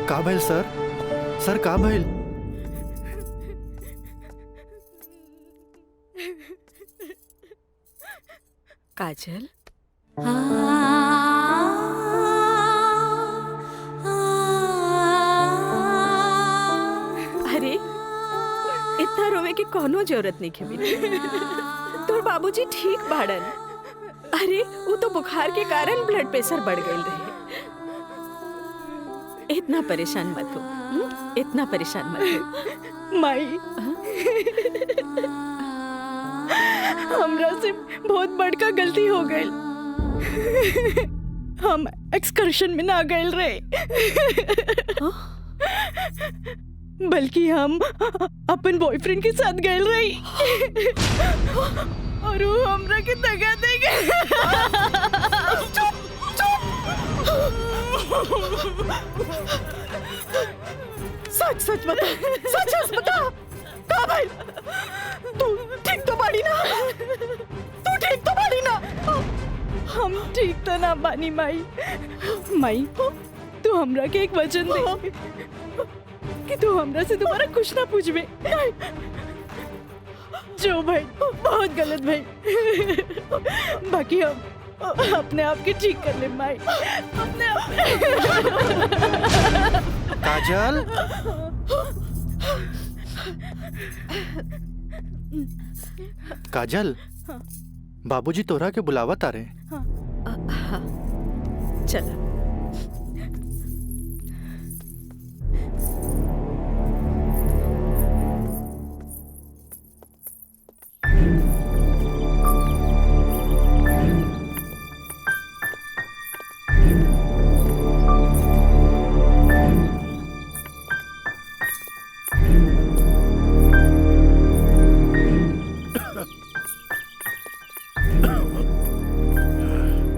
S4: का भइल सर का भइल?
S3: काजल, अरे इतना रोवे की कोनो जरूरत नहीं खेबी। तोर बाबूजी ठीक बाड़न। अरे वो तो बुखार के कारण ब्लड प्रेशर बढ़ गई रहे। इतना परेशान मत हो, इतना परेशान मत हो।
S1: माई हमरा से बहुत बड़का गलती हो गई। हम एक्सकर्शन में ना गए रहे, बल्कि हम अपन बॉयफ्रेंड के साथ गए रही और वो हमरा के दगा दे गए। सच सच बता, सच सच बता, का भाई तू ठीक तो बाड़ी ना? तू ठीक तो बाड़ी ना? हम ठीक तो ना बानी माई। माई तू हमरा के एक वचन दे कि तू हमरा से दोबारा कुछ ना पूछबे। जो भाई बहुत गलत भाई, बाकी हम अपने आप के ठीक कर ले माई, अपने आप।
S4: काजल, काजल, बाबूजी तोरा के बुलावत आ रहे।
S3: चल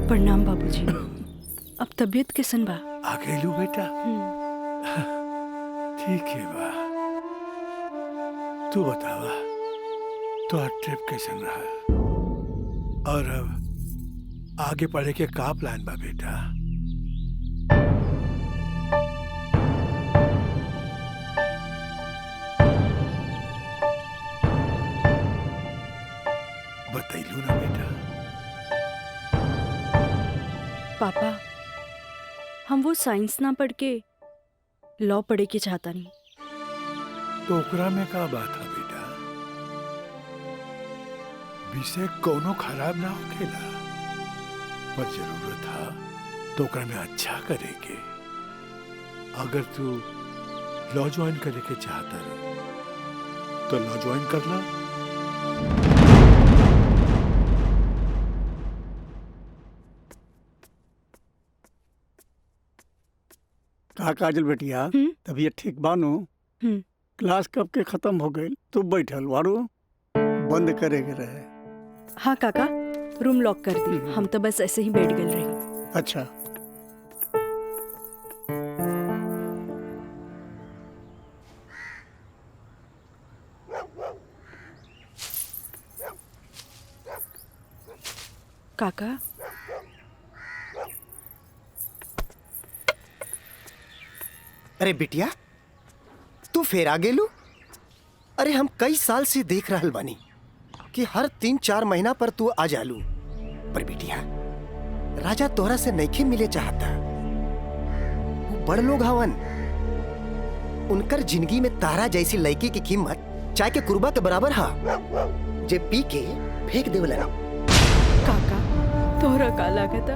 S1: प्रणाम बाबूजी। अब तबीयत कैसन बा?
S5: आ गेलू बेटा? ठीक है बा। तू बतावा तो ट्रिप कैसन रहा और अब आगे पढ़े के का प्लान बा बेटा? बतैलू ना बेटा?
S1: पापा हम वो साइंस ना पढ़ के लॉ पढ़े के चाहता नहीं।
S5: तो ओकरा में का बात है बेटा? विषय कोनो खराब ना होखेला, पर जरूरत है तो ओकरा में अच्छा करे के। अगर तू लॉ ज्वाइन करे के चाहता रहो तो लॉ ज्वाइन कर ला।
S10: का काजल बेटिया, तबीयत ठीक बानो? क्लास कब के खत्म हो गई? तू बैठल वारू, बंद करे के रहे।
S1: हाँ काका, रूम लॉक कर दी। हम तो बस ऐसे ही बैठ गए रही।
S10: अच्छा।
S1: काका
S13: अरे बिटिया, तू फिर आ गेलू? अरे हम कई साल से देख रहल बानी कि हर 3-4 महीना पर तू आ जालू। पर बिटिया, राजा तोहरा से नइखे मिले चाहता। वो बड़ लोग हवन, उनकर जिंदगी में तारा जैसी लड़की की कीमत चाय के कुर्बा के बराबर हा, जे पी के फेंक देवला।
S1: काका तोहरा का लागता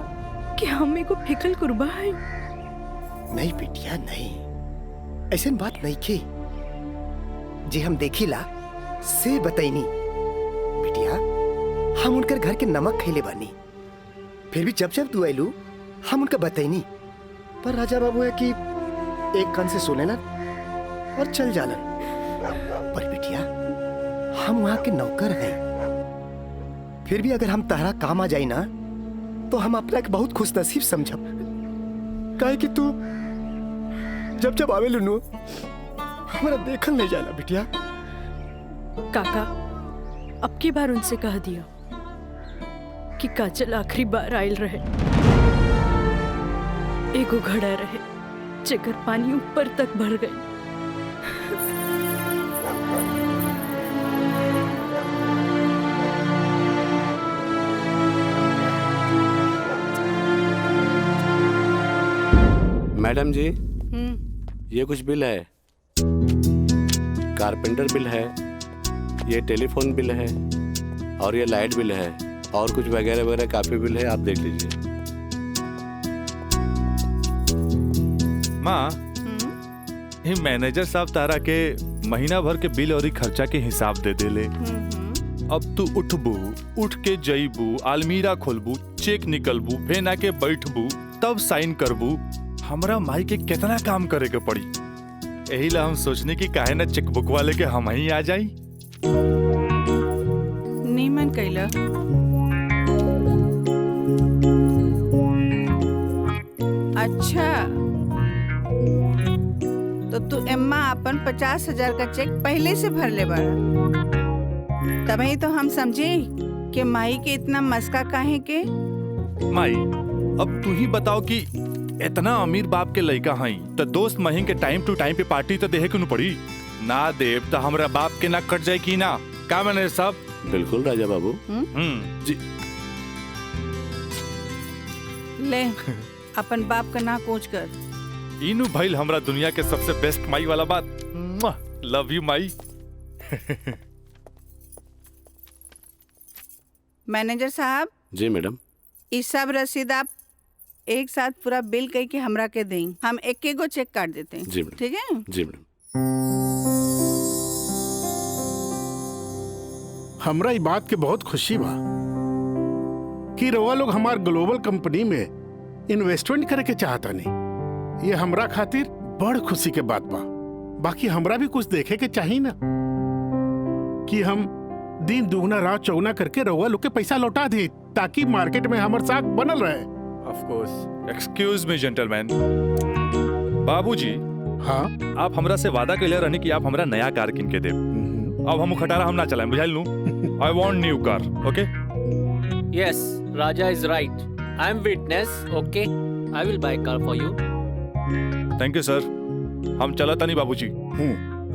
S1: कि हम को फिकल कुर्बा है?
S13: नहीं बिटिया नहीं, ऐसे बात नहीं की। जे हम देखिला से बताइनी बिटिया, हम उनकर घर के नमक खैले बानी। फिर भी जब जब तू आइलू हम उनका बताइनी, पर राजा बाबू है कि एक कान से सुने ना और चल जालन। पर बिटिया, हम वहां के नौकर हैं। फिर भी अगर हम तारा काम आ जाई ना तो हम अपना के बहुत खुश नसीब समझब। काहे कि तू जब जब आवे लुनू हमारा देखल नहीं जाला बिटिया।
S1: काका अब की बार उनसे कह दिया कि काजल आखिरी बार आयल रहे, एगो घड़ा रहे जेकर पानी ऊपर तक भर गई।
S11: मैडम जी, ये कुछ बिल है, कारपेंटर बिल है, ये टेलीफोन बिल है, और ये लाइट बिल है, और कुछ वगैरह वगैरह काफी बिल है, आप देख लीजिए।
S8: माँ, ये मैनेजर साहब तारा के महीना भर के बिल और खर्चा के हिसाब दे देले। अब तू उठबू, उठ के जईबू, अलमीरा खोलबू, चेक निकलबू, फेन आके बैठबू, तब साइन करबू। हमरा माई के कितना काम करे के पड़ी। यही ला हम सोचने की काहे ना चेकबुक वाले के हम ही आ जाई।
S14: नीमन कैला। अच्छा, तो तू एम्मा अपन 50,000 का चेक पहले से भर ले बाड़ा। तभी तो हम समझे कि माई के इतना मस्का काहे के।
S8: माई, अब तू ही बताओ कि इतना अमीर बाप के लड़का हई तो दोस्त महीन के टाइम टू टाइम पे पार्टी तो देहे क्यों पड़ी। ना देव तो हमरा बाप के ना कट जाए की ना। का मैंने सब
S11: बिल्कुल राजा बाबू।
S8: जी
S14: ले अपन बाप का ना कोच कर।
S8: इनु भइल हमरा दुनिया के सबसे बेस्ट माई वाला बात। Love you Mai.
S14: मैनेजर साहब।
S11: जी मैडम।
S14: इस सब रसीद आप एक साथ पूरा बिल कह के हमरा के दें। हम एक गो चेक काट देते हैं।
S11: जी मैडम।
S14: ठीक है।
S11: जी मैडम।
S5: हमरा ई बात के बहुत खुशी बा कि रवा लोग हमार ग्लोबल कंपनी में इन्वेस्टमेंट करे के चाहता नहीं। ये हमरा खातिर बड़ खुशी के बात बा। बाकी हमरा भी कुछ देखे के चाहिए ना कि हम दिन दुगना रात चौगुना करके रवा लोग के पैसा लौटा दे ताकि मार्केट में हमार साख बनल रहे।
S8: Of course. Excuse me gentleman. बाबूजी,
S5: हाँ,
S8: आप हमरा से वादा कैले रहनी कि आप हमरा नया कार किन के देब। अब हम खटारा हम ना चलाएं, बुझाइल नु। I want new car, okay?
S15: Yes, Raja is right. I am witness. Okay, I will buy car for you.
S8: Thank you, sir. हम चला तनी बाबूजी।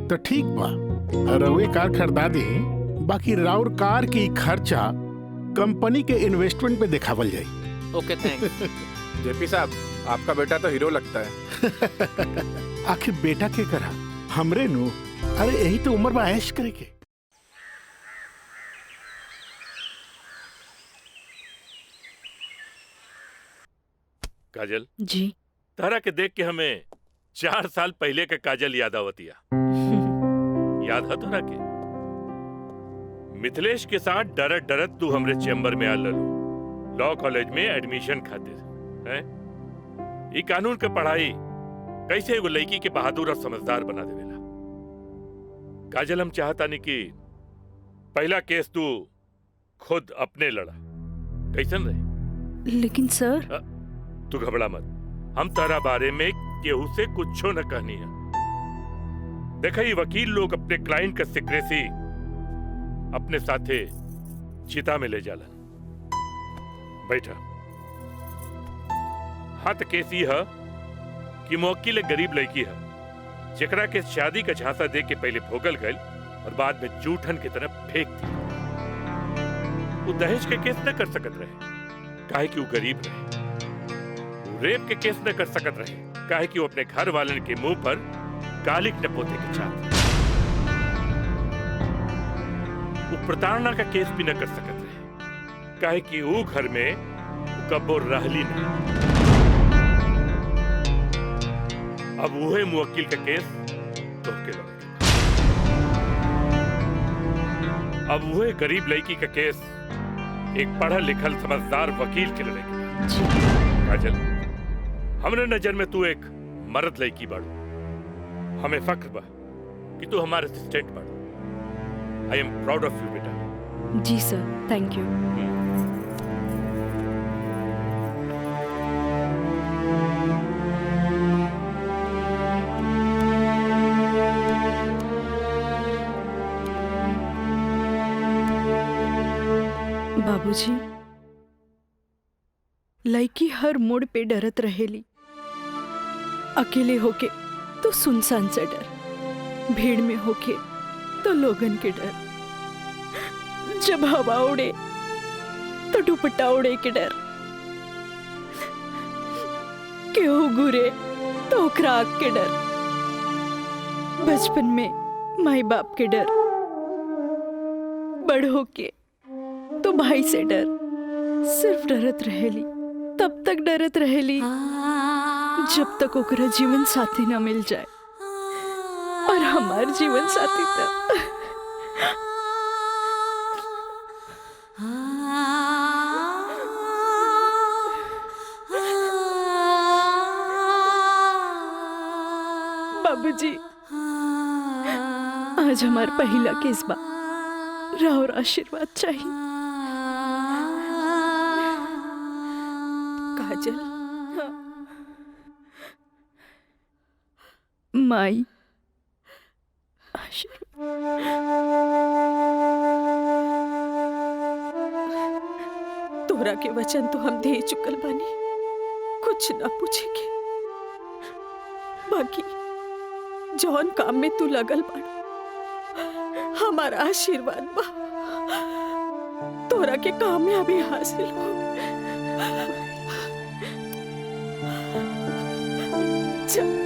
S5: तो ठीक बा, रवे कार खरीदा दे। बाकी राउर कार की खर्चा कंपनी के इन्वेस्टमेंट पे दिखावल जाए।
S15: Okay, thanks.
S16: जेपी साहब, आपका बेटा तो हीरो लगता है।
S5: आखिर बेटा के करा हमरे नु। अरे यही तो उम्र में ऐश करे के।
S17: काजल
S1: जी।
S17: तारा के देख के हमें 4 साल पहले का काजल याद आवतिया। याद है तारा के? मिथिलेश के साथ डरत डरत तू हमरे चैम्बर में आ ललू लॉ कॉलेज में एडमिशन खातिर। हैं? ई कानून के पढ़ाई कैसे एगो लड़की के बहादुर और समझदार बना देवेला। काजल, हम चाहता नहीं कि पहला केस तू खुद अपने लड़ा। कैसन रहे?
S1: लेकिन सर।
S17: तू घबरा मत, हम तारा बारे में केहू से कुछो न कहनी है। देखा, ये वकील लोग अपने क्लाइंट का सिक्रेसी अपने साथे चिता में ले जालन। बैठा। हाँ, तो केस ये है कि मुवक्किल एक गरीब लड़की है जेकरा के शादी का झांसा दे के पहले भोगल गए और बाद में जूठन की तरफ फेंक दी। वो दहेज के केस न कर सकत रहे काहे कि वो गरीब रहे। रेप के केस न कर सकत रहे काहे कि वो अपने घर वाले के मुंह पर कालिक न पोते के चाहते। वो प्रताड़ना का केस भी न कर सकत रहे काहे कि वो घर में कब्बो रहली नहीं। अब वही मुवक्किल का केस तो के लड़े। अब वही गरीब लड़की का केस एक पढ़ा लिखल समझदार वकील के लड़ेगी। काजल, हमरे नजर में तू एक मर्द लड़की बाड़ू। हमें फख्र बा कि तू हमारे असिस्टेंट बाड़ू। आई एम प्राउड ऑफ यू बेटा।
S1: जी सर, थैंक यू। बाबूजी, लड़की हर मोड़ पे डरत रहेली। अकेले होके तो सुनसान से डर, भीड़ में होके तो लोगन के डर, जब हवा उड़े तो दुपट्टा उड़े के डर, केहू घुरे तो ओकरा आग के डर, बचपन में माई बाप के डर, बड़ होके तो भाई से डर, सिर्फ डरत रहेली, तब तक डरत रहेली जब तक ओकरा जीवन साथी ना मिल जाए। और हमार जीवन साथी तो बाबूजी, आज हमार पहला केस बा, राउर आशीर्वाद चाहिए।
S3: काजल,
S1: माई
S3: तोरा के वचन तो हम दे चुकल बानी, कुछ ना पूछेगे। बाकी जौन काम में तू लगल बाड़ा, हमारा आशीर्वाद बा तोरा के कामयाबी हासिल हो। चल।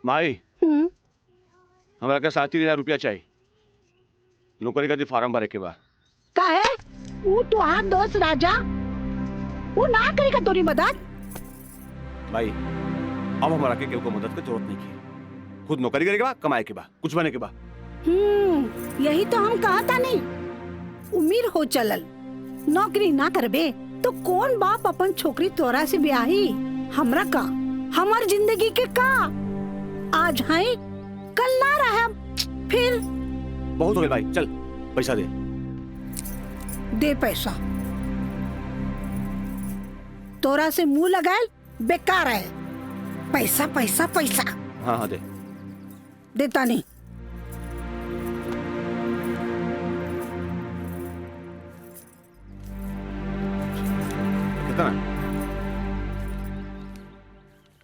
S9: माई, हमारा का 7,000 रुपया चाहिए, नौकरी का फार्म भरे के बाद।
S18: का है वो तो हाँ दोस्त राजा, वो ना करेगा तोरी मदद।
S9: भाई अब हमारा के केहू को मदद की जरूरत नहीं की, खुद नौकरी करे के बाद, कमाए के बाद, कुछ बने के बाद।
S18: यही तो हम कहा था नहीं, उम्र हो चलल, नौकरी ना करबे तो कौन बाप अपन छोकरी तोरा से ब्याही। हमरा का, हमार जिंदगी के का, आज है कल ना रहा, फिर
S9: बहुत हो गए भाई, चल पैसा दे।
S18: दे पैसा, तोरा से मुंह लगाए बेकार है। पैसा पैसा पैसा।
S9: हाँ हाँ दे।
S18: देता नहीं।
S9: कितना?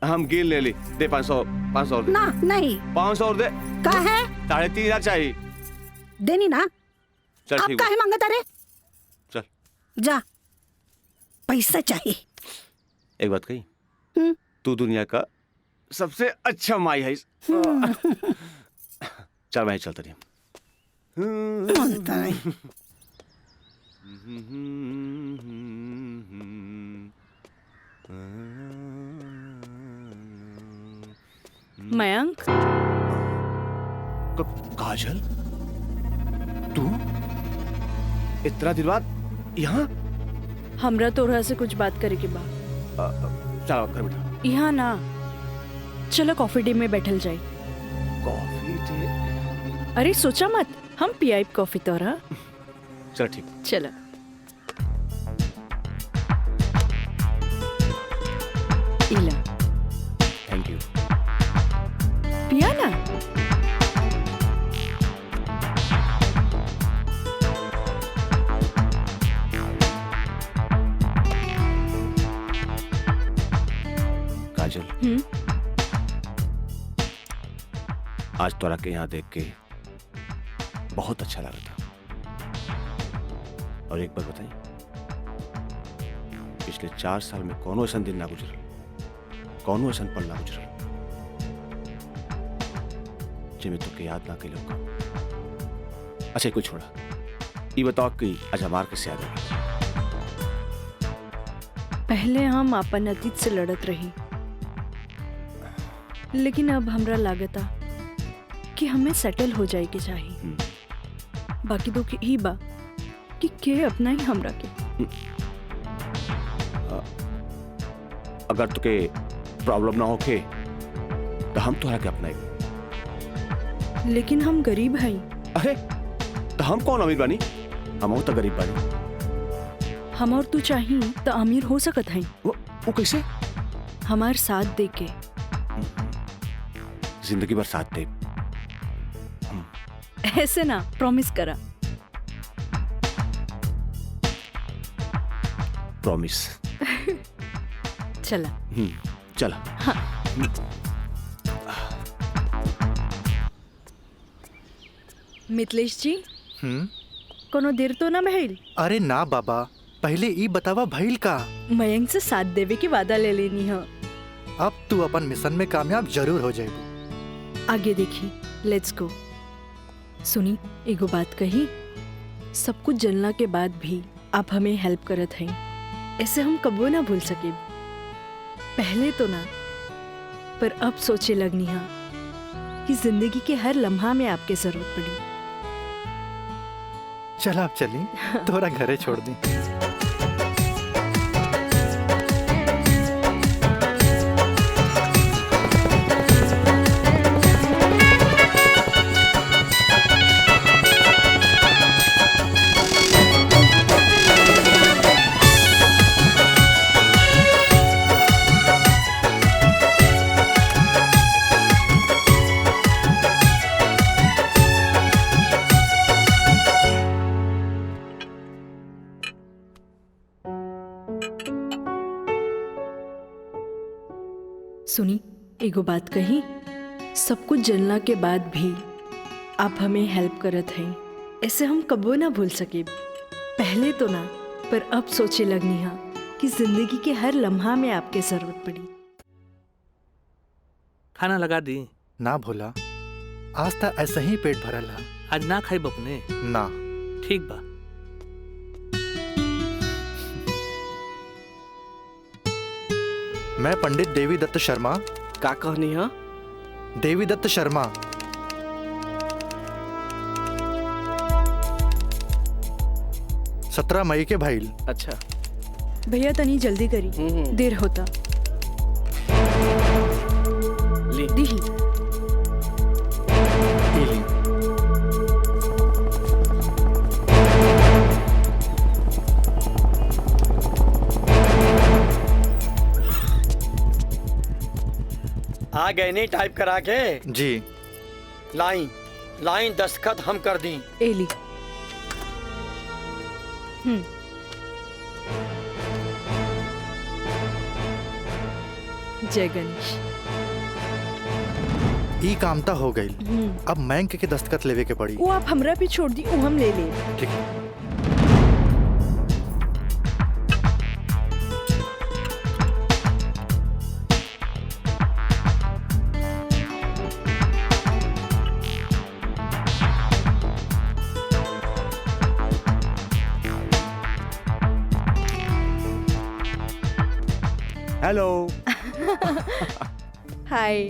S9: हम गिन ले ली, दे 500 और दे।
S18: ना नहीं,
S9: 500 और दे।
S18: का है?
S9: 3,500 चाहिए।
S18: देनी ना।
S9: चल
S18: अब
S9: ठीक
S18: काहे मांगता रे?
S9: चल
S18: जा, पैसा चाहिए।
S9: एक बात कही, तू दुनिया का सबसे अच्छा माई है। चल मैं चलता रही।
S1: मयंक,
S9: काजल, तू इतना दिन बाद यहाँ?
S1: हमरा तोरा से कुछ बात करे के बा।
S9: चलो घर बैठा।
S1: यहाँ ना, चलो कॉफी डे में बैठल जाए।
S9: Coffee day?
S1: अरे सोचा मत, हम पियाई कॉफी तोरा।
S9: चल ठीक।
S1: चलो। इला।
S9: Thank you.
S1: पिया ना।
S9: काजल, आज तोरा के यहाँ देख के बहुत अच्छा लगा था। और एक बार बताई, पिछले 4 साल में कौनो ऐसा दिन ना गुजरल, कौनो ऐसा पल ना गुजरल जिसमें तुके याद ना कैलो। अच्छा कोई छोड़ा, ये बताओ कि आज हमार कैसे याद है?
S1: पहले हम अपन अतीत से लड़त रही, लेकिन अब हमरा लागता कि हमें सेटल हो जाए के चाहिए। बाकी तो ही बा कि के अपना ही हमरा के।
S9: अगर तुके प्रॉब्लम ना होके तो हम तोहरा के अपनाए।
S1: लेकिन हम गरीब हैं।
S9: अरे तो हम कौन अमीर बानी? हम तो गरीब बानी।
S1: हम और तू चाही तो अमीर हो सकत है।
S9: वो कैसे?
S1: हमार साथ दे के।
S9: जिंदगी भर साथ दे।
S1: ऐसे ना, प्रॉमिस करा।
S9: प्रॉमिस।
S1: चला।
S9: चला।
S1: हाँ। मिथिलेश जी, कोनो देर तो ना भइल?
S4: अरे ना बाबा, पहले ई बतावा भइल का?
S1: मयंक से साथ देवे की वादा ले लेनी है।
S4: अब तू अपन मिशन में कामयाब जरूर हो जाएगी।
S1: आगे देखी, लेट्स गो। सुनी, एगो बात कही, सब कुछ जनला के बाद भी आप हमें हेल्प करत हैं, ऐसे हम कबो ना भूल सके। पहले तो ना, पर अब सोचे लगनी है कि जिंदगी के हर लम्हा में आपके जरूरत पड़ी।
S4: चल आप चली, तोरा घरे छोड़ दी।
S1: सुनी, एगो बात कही, सब कुछ जनला के बाद भी आप हमें हेल्प करत हैं, ऐसे हम कबो ना भूल सके। पहले तो ना, पर अब सोचे लगनी है कि जिंदगी के हर लम्हा में आपके जरूरत पड़ी।
S15: खाना लगा दी?
S4: ना भोला, आज तक ऐसा ही पेट भरल है।
S15: आज ना खाई बपने?
S4: ना।
S15: ठीक बा।
S4: मैं पंडित देवी दत्त शर्मा।
S19: का कहनी है?
S4: देवी दत्त शर्मा। सत्रह मई के भाईल।
S19: अच्छा
S1: भैया तनी जल्दी करी, देर होता।
S19: ली।
S1: दी।
S19: आ गए नहीं टाइप करा के?
S4: जी।
S19: लाइन लाइन दस्तखत हम कर दी।
S1: एली। जय गणेश।
S4: ई कामता हो गई। अब बैंक के दस्तखत लेवे के पड़ी।
S1: वो आप हमरा पे छोड़ दी, वो हम ले ले।
S4: ठीक है।
S9: हेलो।
S1: हाय।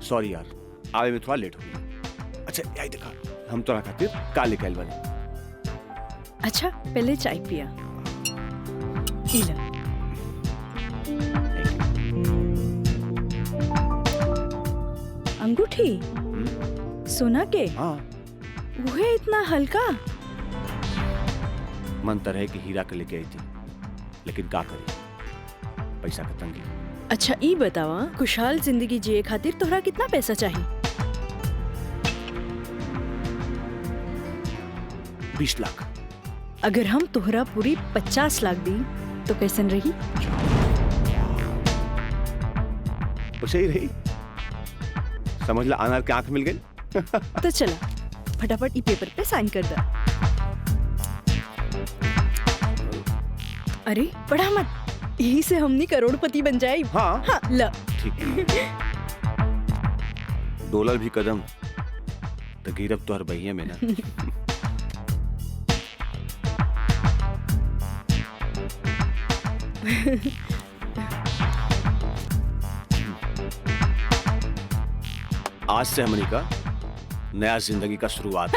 S9: सॉरी यार, आवे में थोड़ा लेट हो गया। अच्छा यही देखा, हम तो खातिर काले कैल वाले।
S1: अच्छा पहले चाय पिया। अंगूठी सोना के?
S9: हाँ।
S1: वो है इतना हल्का?
S9: मन तो रहे कि हीरा के लेके आई थी, लेकिन का करी, पैसा का तंगी।
S1: अच्छा ई बतावा, खुशहाल जिंदगी जिए खातिर तोहरा कितना पैसा चाहिए?
S9: 20 लाख।
S1: अगर हम तोहरा पूरी 50 लाख दी तो कैसन रही?
S9: उसे ही रही, समझ ला अनार की आंख मिल गई।
S1: तो चला फटाफट ई पेपर पे साइन कर दा। अरे पढ़ा मत, यही से हमनी करोड़पति बन जाए।
S9: हाँ,
S1: हाँ ल।
S9: ठीक। डॉलर भी कदम तो गिरब तो हर बहिया में ना। आज से हमनी का नया जिंदगी का शुरुआत।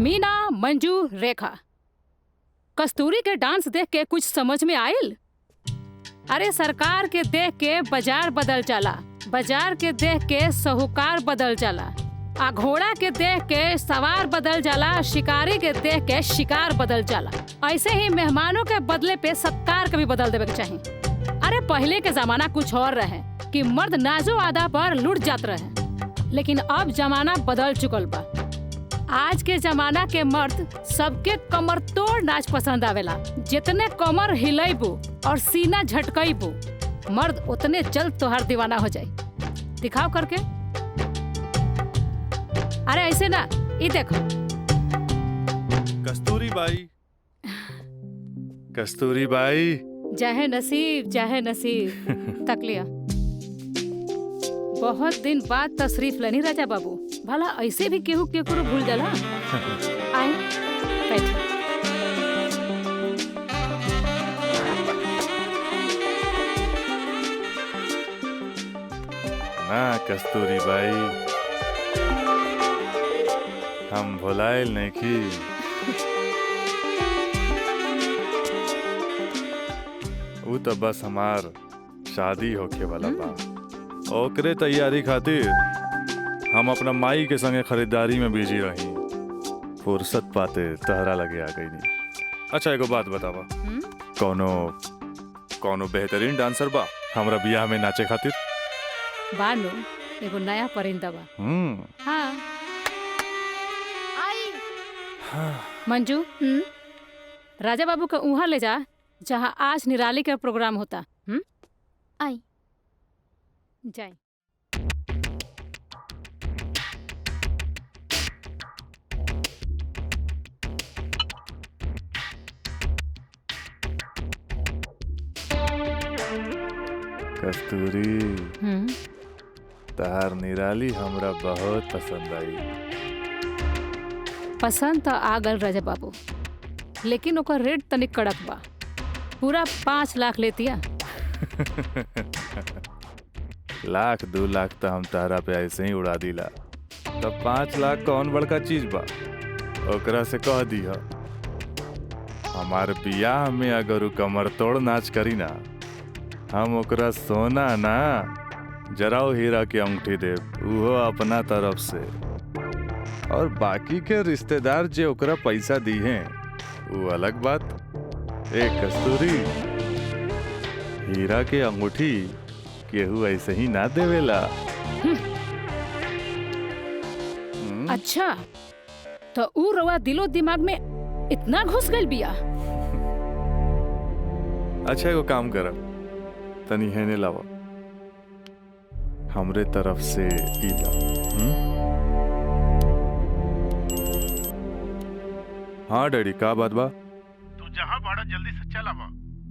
S20: मीना, मंजू, रेखा, कस्तूरी के डांस देख के कुछ समझ में आयल? अरे सरकार के देख के बाजार बदल जाला, बाजार के देख के साहूकार बदल जाला, आ घोड़ा के देख के सवार बदल जाला, शिकारी के देख के शिकार बदल जाला। ऐसे ही मेहमानों के बदले पे सत्कार कभी बदल देवे के चाहिए। अरे पहले के जमाना कुछ और रहे कि मर्द नाजो आदा पर लुट जात रहे, लेकिन अब जमाना बदल चुकल बा। आज के जमाना के मर्द सबके कमर तोड़ नाच पसंद आवेला। जितने कमर हिलेबू और सीना झटकईबू, मर्द उतने जल्द तोहार दीवाना हो जाए। दिखाओ करके। अरे ऐसे ना, ये देखो।
S8: कस्तूरी बाई, कस्तूरी बाई।
S20: चाहे नसीब, चाहे नसीब। तक लिया। बहुत दिन बाद तशरीफ लेनी राजा बाबू। भला ऐसे भी केहू केकरो भूल जाला। आए बैठ।
S8: ना कस्तूरी बाई, हम भुलाइल नहीं की। वो तो बस हमार शादी होके वाला बा। ओकरे तैयारी खातिर हम अपना माई के संगे खरीदारी में बिजी रही। फुर्सत पाते तहरा लगे आ गई नहीं। अच्छा एगो बात बतावा, कौनो बेहतरीन डांसर बा हमरा बियाह में नाचे खातिर?
S20: बानो एगो नया परिंदा बा। हाँ। मंजू, राजा बाबू का उहाँ ले जा जहाँ आज निराली का प्रोग्राम होता।
S7: आई
S20: जाए।
S8: कस्तूरी, तार निराली हमरा बहुत पसंद आई।
S20: पसंद तो आ गल राजा बाबू, लेकिन ओकर रेट तनिक कड़क बा। पूरा 5 लाख लेतिया।
S8: लाख 2 लाख तो हम तारा पे ऐसे ही उड़ा दिला, तब 5 लाख कौन बड़का चीज बा? ओकरा से कह दिया हमारे बियाह में अगर उ कमर तोड़ नाच करी ना, हम ओकरा सोना ना जराओ हीरा के अंगूठी दे, उहो अपना तरफ से। और बाकी के रिश्तेदार जे ओकरा पैसा दी हैं वो अलग बात। एक कस्तूरी, हीरा के अंगूठी केहू ऐसे ही ना देवेला।
S20: अच्छा, तो ऊ रवा दिलो दिमाग में इतना घुस गइल बिया।
S8: अच्छा एगो काम कर, तनी हेने लावा, हमरे तरफ से ई ला। हाँ डैडी, का बात बा?
S5: तू जहाँ बाड़ा जल्दी से चल आवा।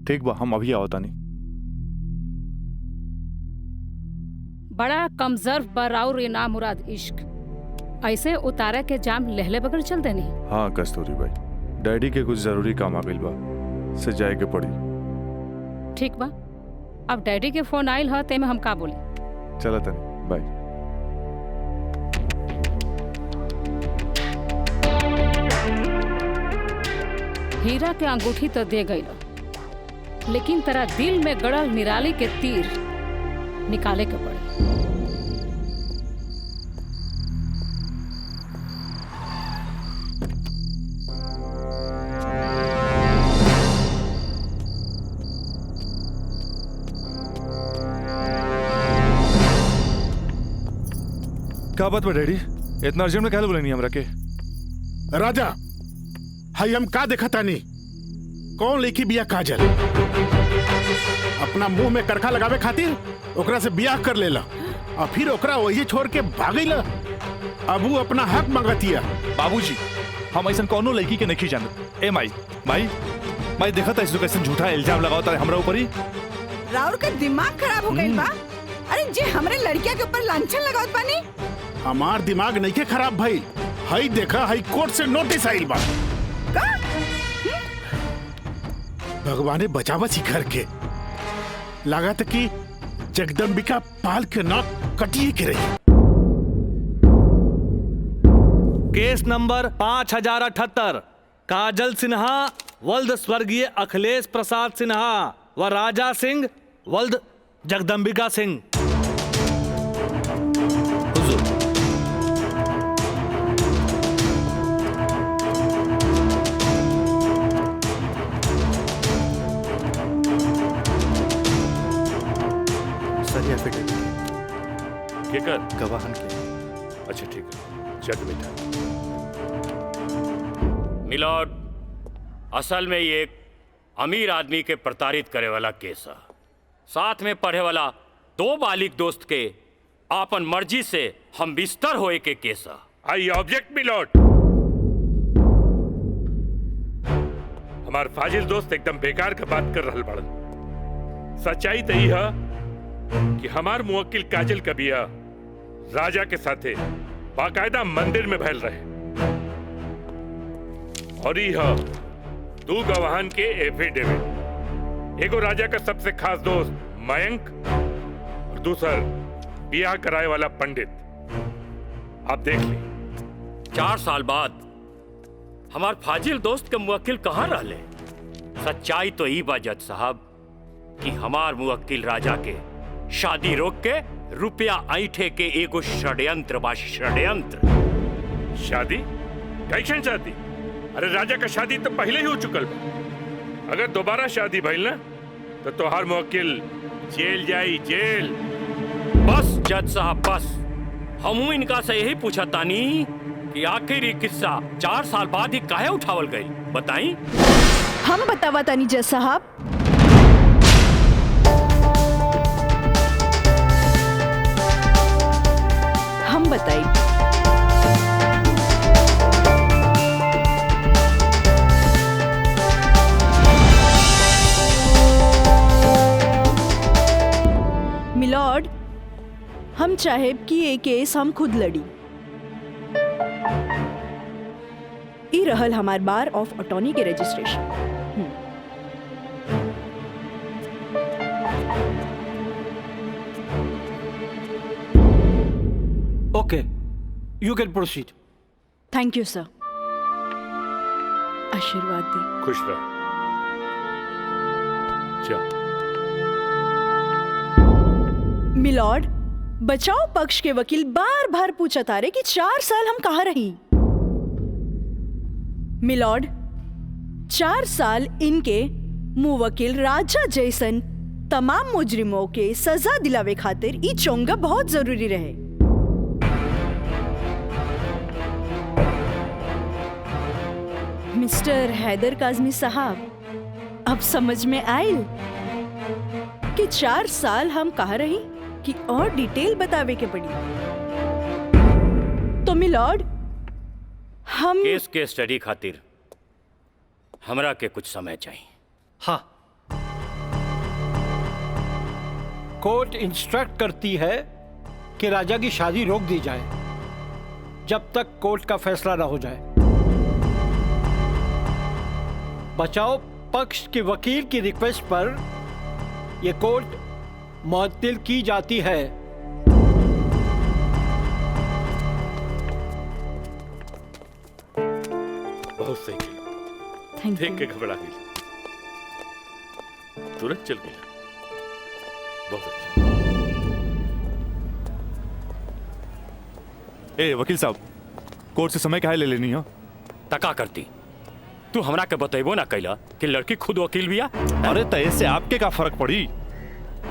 S8: ठीक बा, हम अभी आवता नहीं।
S20: बड़ा कमजोर पर और ये नामुराद इश्क ऐसे उतारा के जाम लहले बगल चल देनी।
S8: हाँ कस्तूरी भाई, डैडी के कुछ जरूरी काम आ गइल बा, से जाए के पड़ी।
S20: ठीक बा, अब डैडी के फोन आइल ह ते में हम का बोली।
S8: चला तनी, बाय।
S20: हीरा के अंगूठी तो दे गई, लेकिन तेरा दिल में गड़ल निराली के तीर निकाले के पड़ी।
S8: क्या बात बा डैडी, इतना अर्जेंट में क्या बोले नहीं हमरा के?
S5: राजा, हाई हम का देखा तानी? कौन लेखी बिया काजल? अपना मुंह में करखा लगावे खातिर ओकरा से बियाह कर लेला और फिर ओकरा वही छोड़ के भागीला। अब वो अपना हक मांगतिया।
S8: बाबूजी, हम ऐसा कौनो लड़की के नहीं जानत। ए माई माई माई, देखा था इसको कैसे झूठा इल्जाम लगावता है हमरा ऊपर ही।
S14: राउर का दिमाग खराब हो गई बा। अरे जे हमरे लड़किया के ऊपर लांछन लगावत बानी।
S5: हमार दिमाग नहीं के खराब भाई, हाई देखा, हाई कोर्ट से नोटिस आइल बा। भगवाने बचावा शिखर के, लागत कि जगदम्बिका पाल के नाक कटिए के रही।
S21: केस नंबर 5078, काजल सिन्हा वल्द स्वर्गीय अखिलेश प्रसाद सिन्हा व राजा सिंह वल्द जगदम्बिका सिंह।
S4: गवाहन के।
S17: अच्छा ठीक है, जग बेटा।
S12: मिलॉर्ड, असल में ये एक अमीर आदमी के प्रताड़ित करे वाला केस है। साथ में पढ़े वाला 2 बालिग दोस्त के आपन मर्जी से हम बिस्तर होए के केस है।
S17: I object milord. हमार फाजिल दोस्त एकदम बेकार का बात कर रहल बड़न। सच्चाई तो यही है कि हमार मुवक्किल काजल कबिया राजा के साथे बाकायदा मंदिर में भैल रहे और यह 2 गवाहन के एफिडेविट। एगो राजा का सबसे खास दोस्त मयंक और दूसर बियाह कराए वाला पंडित। आप देख ली।
S12: 4 साल बाद हमार फाजिल दोस्त के मुवक्किल कहाँ रहले? सच्चाई तो ई बा जज साहब कि हमार मुवक्किल राजा के शादी रोक के रुपया ऐठे के एगो षड्यंत्र बा, षड्यंत्र।
S17: शादी? कैसन शादी? अरे राजा का शादी तो पहले ही हो चुकल बा। अगर दोबारा शादी भइल ना तो तोहार मुवक्किल जेल जाई, जेल।
S12: बस जज साहब बस, हमू इनका से यही पूछा तानी कि आखिर ये किस्सा 4 साल बाद ही काहे उठावल गई, बताई?
S1: हम बतावा तानी जज साहब। हम बताई। मिलॉर्ड, हम चाहे कि ये केस हम खुद लड़ी। ई रहल हमार बार ऑफ अटॉर्नी के registration.
S10: Okay, you can proceed.
S1: Thank you sir. आशीर्वाद दी।
S17: खुश रह। जा।
S1: मिलॉर्ड, बचाव पक्ष के वकील बार बार पूछा तारे कि 4 साल हम कहाँ रही। मिलॉर्ड, 4 साल इनके मुवक्किल राजा जैसन तमाम मुजरिमों के सजा दिलावे खातिर ई चोंगा बहुत जरूरी रहे। मिस्टर हैदर काज़मी साहब, अब समझ में आयल कि 4 साल हम कहाँ रही कि और डिटेल बतावे के पड़ी। तो मिलॉर्ड, हम
S12: केस के स्टडी खातिर हमरा के कुछ समय चाहिए।
S10: हाँ, कोर्ट इंस्ट्रक्ट करती है कि राजा की शादी रोक दी जाए जब तक कोर्ट का फैसला न हो जाए। बचाव पक्ष के वकील की रिक्वेस्ट पर यह कोर्ट मुअत्तिल की जाती है।
S17: बहुत सही किया। देख के घबरा गई, तुरंत चल गया। बहुत अच्छा।
S8: ए वकील साहब, कोर्ट से समय काहे ले लेनी हो?
S12: तका करती तू हमरा के बतेबो ना कैला कि लड़की खुद वकील बिया।
S8: अरे तय से आपके का फर्क पड़ी?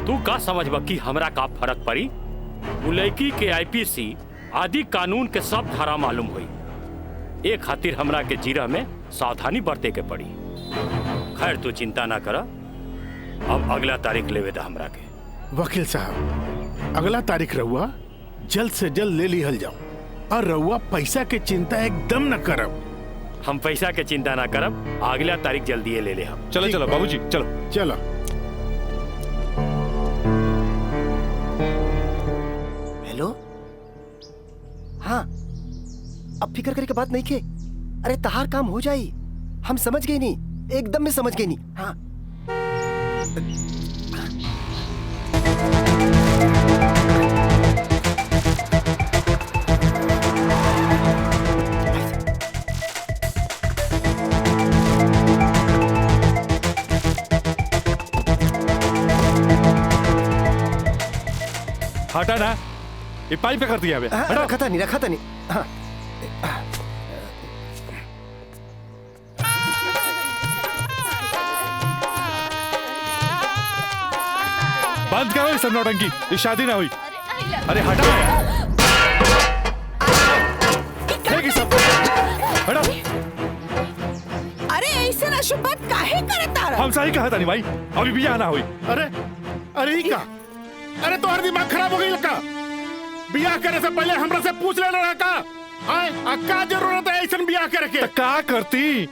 S12: तू का समझबा कि हमरा का फर्क पड़ी? उ लड़की के आईपीसी आदि कानून के सब धारा मालूम हुई। एक खातिर हमरा के जीरा में सावधानी बरते के पड़ी। खैर तू चिंता ना कर, अब अगला तारीख लेवे दा हमरा के।
S5: वकील साहब, अगला तारीख रहुआ जल्द से जल्द ले लिहल जाओ और रहुआ पैसा के चिंता एकदम न करब।
S12: हम पैसा के चिंता ना करब, अगला तारीख जल्दी ले ले हम।
S8: चलो चलो बाबूजी, चलो
S5: चलो।
S13: हेलो, हाँ, अब फिक्र करे के बात नहीं के। अरे तहार काम हो जाई, हम समझ गए नहीं, एकदम में समझ गए नहीं। हाँ,
S8: हटा ना, ये पाइप पे कर दिया बे। हटा।
S13: रखा था नहीं। हाँ।
S8: बंद करो इस नौटंकी, ये शादी ना हुई। अरे हटा।
S5: ये सब हटो।
S14: अरे ऐसे ना शुभ बात काहे करता रहा?
S8: हम सही कहा था नहीं भाई, अभी भी आना हुई।
S5: अरे ही का? अरे तो हर दिमाग खराब हो गई लगा। बियाह करे से पहले हमरा से पूछ लेना रहा का? आए का जरूरत है ऐसा बियाह करे के?
S8: का करती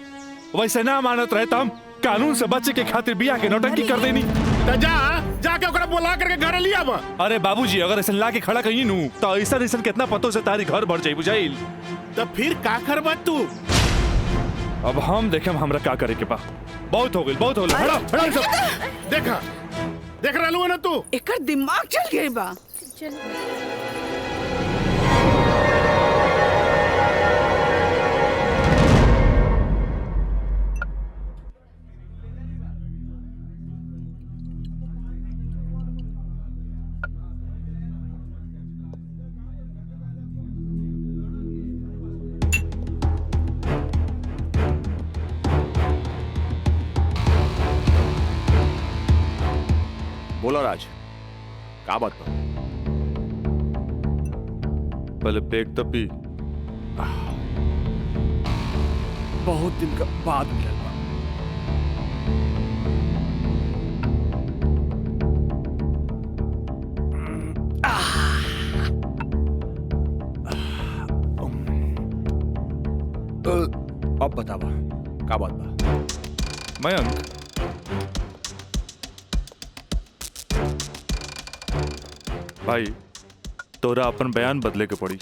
S8: वैसे ना मानत रहे तम कानून से बचे के खातिर बियाह के नौटंकी कर देनी।
S5: तो जाके ओकरा बुला करके घर लिया बा।
S8: अरे बाबूजी अगर ऐसा ला के खड़ा कहीं नू तो ऐसा ऐसा कितना पतों से तारी घर भर जाई बुझाइल।
S5: तो फिर का करबा तू?
S8: अब हम देखे हमरा का करे के बा। बहुत हो गई, बहुत हो गई।
S5: देखा देख रहा लू ना तू?
S14: एकर दिमाग चल गई बा।
S9: बोलो राज, का बात बा?
S8: पहले पेट तो पी।
S2: बहुत दिन का बाद मिलल बा।
S9: अब बतावा का बात बा?
S8: मयंक भाई तोरा अपन बयान बदले के पड़ी।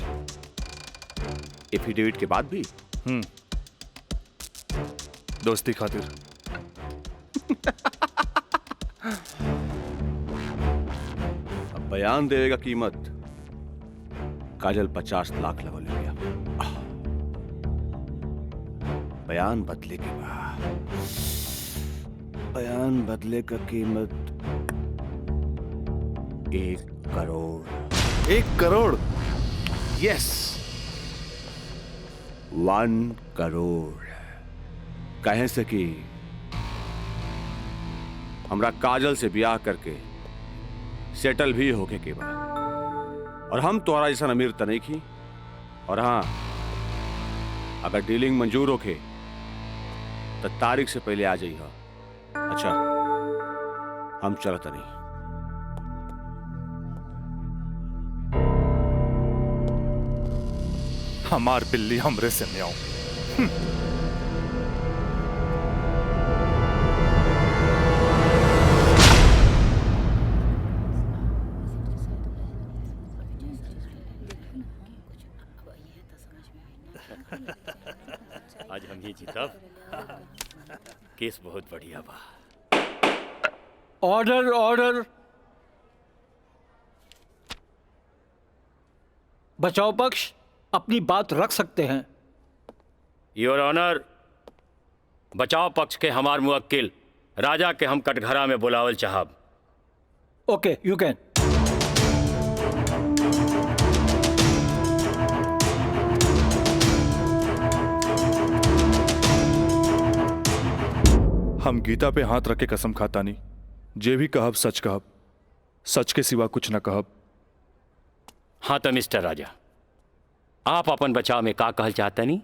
S9: एफिडेविट के बाद भी?
S8: दोस्ती खातिर।
S9: अब बयान देवे का कीमत काजल 50 लाख लगो ले गया। बयान बदले के बाद बयान बदले का कीमत 1 करोड़।
S8: 1 करोड़?
S9: यस, 1 करोड़। कहे से कि हमरा काजल से ब्याह करके सेटल भी होके के बाद, और हम तोरा जैसा अमीर त नहीं की। और हाँ, अगर डीलिंग मंजूर होके तो तारीख से पहले आ जाइए। अच्छा, हम चलत नहीं।
S8: हमार बिल्ली हमरे से म्याऊं।
S12: आज हम ही जीतब। केस बहुत बढ़िया बा।
S10: Order order. बचाव पक्ष अपनी बात रख सकते हैं।
S12: योर ऑनर, बचाव पक्ष के हमार मुवक्किल राजा के हम कटघरा में बुलावल चाहब।
S10: ओके, यू कैन।
S8: हम गीता पे हाथ रख के कसम खाता नहीं, जे भी कहब सच कहब, सच के सिवा कुछ न कहब।
S12: हाँ तो मिस्टर राजा, आप अपन बचाव में का कहल चाहते नहीं?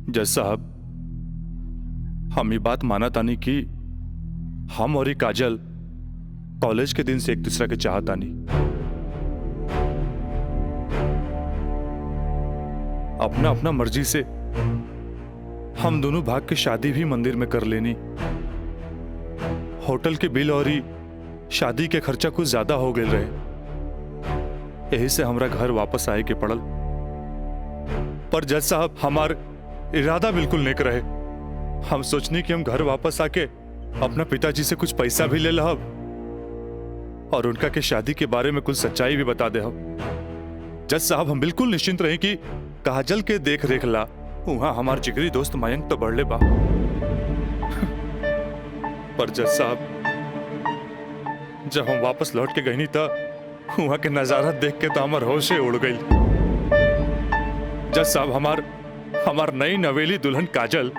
S8: जज साहब, हम ये बात माना तानी कि हम और ये काजल कॉलेज के दिन से एक दूसरे के चाहता नहीं। अपना अपना मर्जी से हम दोनों भाग के शादी भी मंदिर में कर लेनी। होटल के बिल और ही शादी के खर्चा कुछ ज्यादा हो गए रहे, यही से हमरा घर वापस आए के पड़ल। पर जज साहब, हमार इरादा बिल्कुल नेक रहे। हम सोचनी कि हम घर वापस आके अपना पिताजी से कुछ पैसा भी ले लहब और उनका के शादी के बारे में कुछ सच्चाई भी बता दे। जज साहब, हम बिल्कुल निश्चिंत रहे कि काजल के देख रेख ला वहां हमार जिगरी दोस्त मयंक तो बढ़ले बा। पर जज साहब, जब हम वापस लौट के गई था वहां के नजारा देख के तो हमार होशे उड़ गई। जज साहब, हमार नई नवेली दुल्हन काजल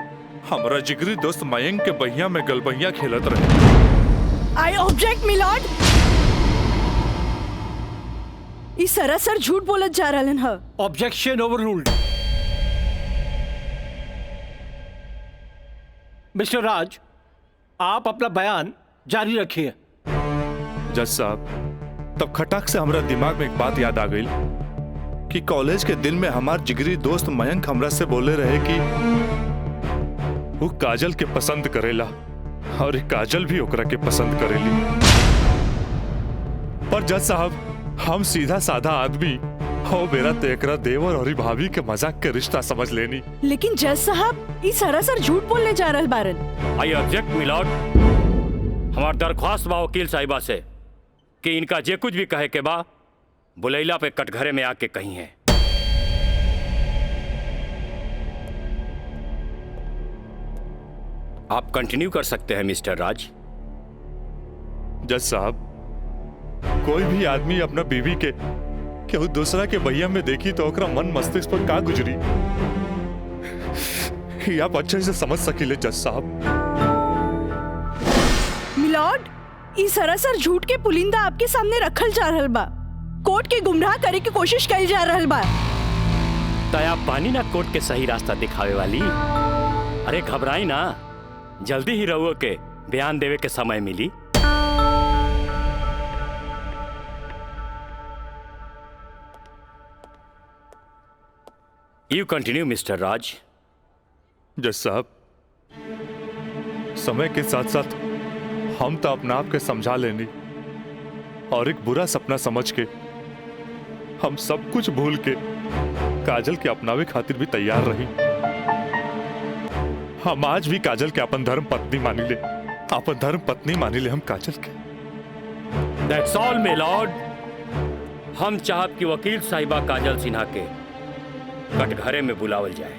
S8: हमारा जिगरी दोस्त मयंक के बहिया में गलबहिया खेलत रहे।
S1: I object milord. ई सरासर झूठ बोलत जा रहलन ह।
S6: Objection overruled. मिस्टर राज, आप अपना बयान जारी रखिए।
S8: जज साहब, तब खटाक से हमरा दिमाग में एक बात याद आ गई कि कॉलेज के दिन में हमार जिगरी दोस्त मयंक हमरा से बोले रहे कि वो काजल के पसंद करेला और काजल भी ओकरा के पसंद करेली। पर जज साहब, हम सीधा साधा आदमी हो मेरा तेकरा देवर और भाभी के मजाक के रिश्ता समझ लेनी।
S1: लेकिन जज साहब ई सरासर झूठ बोलने जा रहल बारन।
S12: I object milord. हमार दरख्वास्त बा वकील साहिबा से कि इनका जे कुछ भी कहे के बा बुलैला पे कटघरे में आके कही है। आप कंटिन्यू कर सकते हैं मिस्टर राज।
S8: जज साहब, कोई भी आदमी अपना बीवी के केहू दूसरा के भैया में देखी तो ओकरा मन मस्तिष्क पर का गुजरी, ये आप अच्छे से समझ सकीले जज साहब।
S1: मिलॉर्ड, ई सरासर झूठ के पुलिंदा आपके सामने रखल जा रहल बा। कोर्ट के गुमराह करे की कोशिश कइल जा रहल बा।
S12: तया पानी ना कोर्ट के सही रास्ता दिखावे वाली। अरे घबराई ना, जल्दी ही रहुओ के बयान देवे के समय मिली। यू कंटिन्यू मिस्टर राज।
S8: जज साहब, समय के साथ साथ हम तो अपना आप के समझा लेनी और एक बुरा सपना समझ के हम सब कुछ भूल के काजल के अपनावे खातिर भी तैयार रही। हम आज भी काजल के अपन धर्म पत्नी मानी ले, अपन धर्म पत्नी मानी ले हम काजल के।
S12: That's all my Lord. हम चाहत कि वकील साहिबा काजल सिन्हा के कटघरे में बुलावल जाए,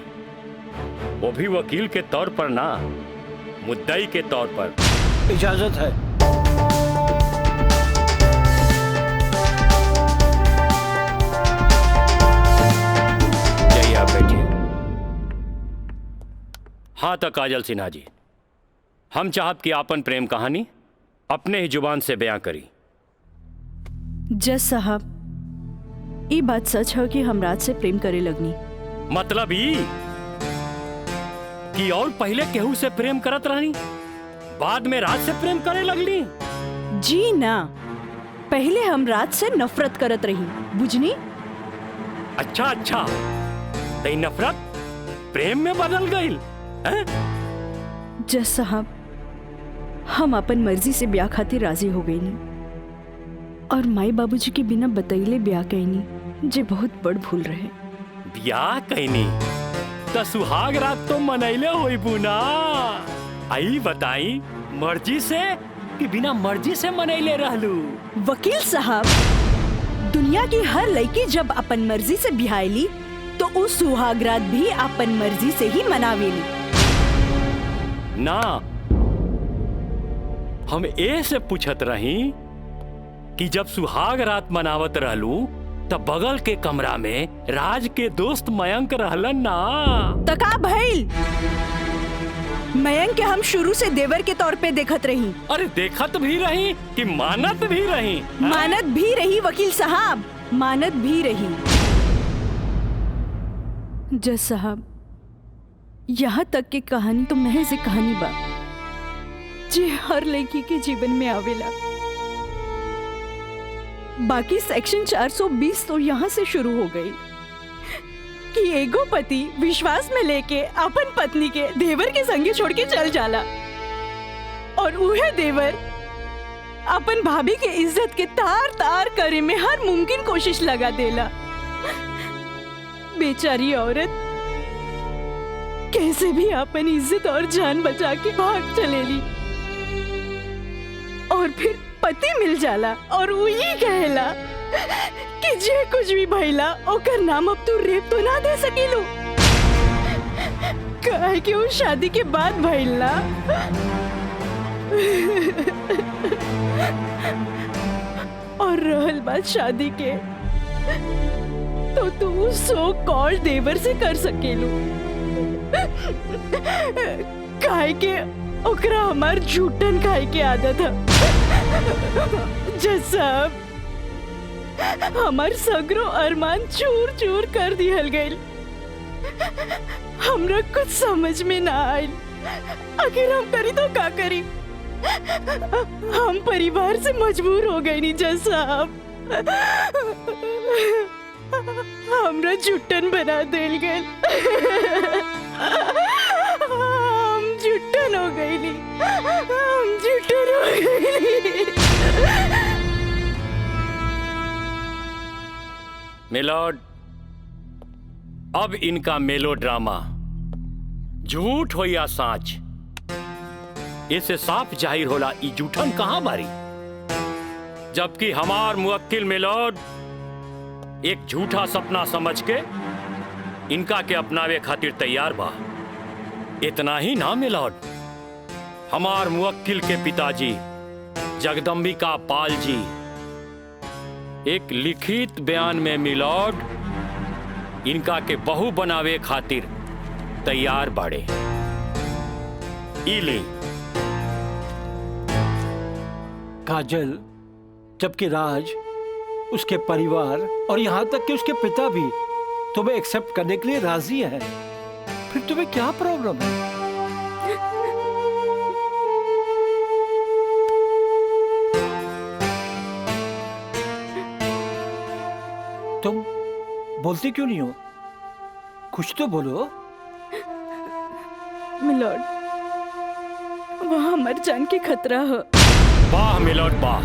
S12: वो भी वकील के तौर पर ना, मुद्दई के तौर पर।
S6: इजाजत है।
S12: जाइए आप बैठिए। हाँ तो काजल सिन्हा जी, हम चाहत कि आपन प्रेम कहानी अपने ही जुबान से बयां करी।
S1: जज साहब, ये बात सच है कि हम राज से प्रेम करे लगनी।
S12: मतलब ई कि और पहले केहू से प्रेम करत रहनी, बाद में राज से प्रेम करे लगली?
S1: जी ना, पहले हम राज से नफरत करत रही, बुझनी?
S12: अच्छा अच्छा, तो नफरत प्रेम में बदल गई?
S1: जज साहब, हम अपन मर्जी से ब्याह खातिर राजी हो गई नी और माई बाबूजी के बिना बतैले ब्याह कैनी, जे बहुत बड़ भूल रहे।
S12: ब्याह कैनी तो सुहाग रात तो मनैले होई बुना। आई बताई, मर्जी से कि बिना मर्जी से मनैले रहलू?
S1: वकील साहब, दुनिया की हर लड़की जब अपन मर्जी से ब्याहली तो उस सुहाग रात भी अपन मर्जी से ही मनावेली
S12: ना। हम ए से पूछत रही कि जब सुहाग रात मनावत रहलू तब बगल के कमरा में राज के दोस्त मयंक रहलन ना।
S1: तका भइल, मयंक के हम शुरू से देवर के तौर पे देखत रही।
S12: अरे देखत भी रही कि मानत भी रही?
S1: मानत भी रही वकील साहब, मानत भी रही। जज साहब, यहाँ तक की कहानी तो महज एक कहानी बा जे हर लड़की के जीवन में आवेला। बाकी सेक्शन 420 तो यहाँ से शुरू हो गई कि एगो पति विश्वास में लेके अपन पत्नी के देवर के संगे छोड़ के चल जाला और उहे देवर अपन भाभी के इज्जत के तार तार करे में हर मुमकिन कोशिश लगा देला। बेचारी औरत कैसे भी अपन इज्जत और जान बचा के भाग चलेली और फिर पति मिल जाला और वही कहला कि जे कुछ भी भइला ओकर नाम अब तू रेप तो ना दे सकीलू, काहे कि वो शादी के बाद भइला। और रहल बात शादी के, तो तू सो कॉल्ड देवर से कर सकेलू, काहे के ओकरा हमार झूठन खाए के आदत है। जज साहब, हमार सगरो अरमान चूर चूर कर दिहल गइल। हमरा कुछ समझ में ना आयल। आखिर हम करी तो का करी? हम परिवार से मजबूर हो गए नी जज साहब। हमरा जुट्टन बना देल गइल। हम जुट्टन हो गइली। हम जुट्टन हो गइली।
S12: मिलॉर्ड, अब इनका मेलोड्रामा झूठ हो या साच, इसे साफ जाहिर होला ई जूठन कहां बारी। जबकि हमार मुवक्किल मिलॉर्ड एक झूठा सपना समझ के इनका के अपनावे खातिर तैयार बा। इतना ही ना मिलॉर्ड, हमार मुवक्किल के पिताजी जगदम्बिका पाल जी एक लिखित बयान में मिलॉर्ड इनका के बहू बनावे खातिर तैयार बाड़े। इली
S10: काजल, जबकि राज, उसके परिवार और यहाँ तक कि उसके पिता भी तुम्हें एक्सेप्ट करने के लिए राजी है, फिर तुम्हें क्या प्रॉब्लम है? तुम बोलती क्यों नहीं हो? कुछ तो बोलो।
S1: मिलॉर्ड, वहाँ मर जान के खतरा है।
S12: वाह मिलॉर्ड वाह,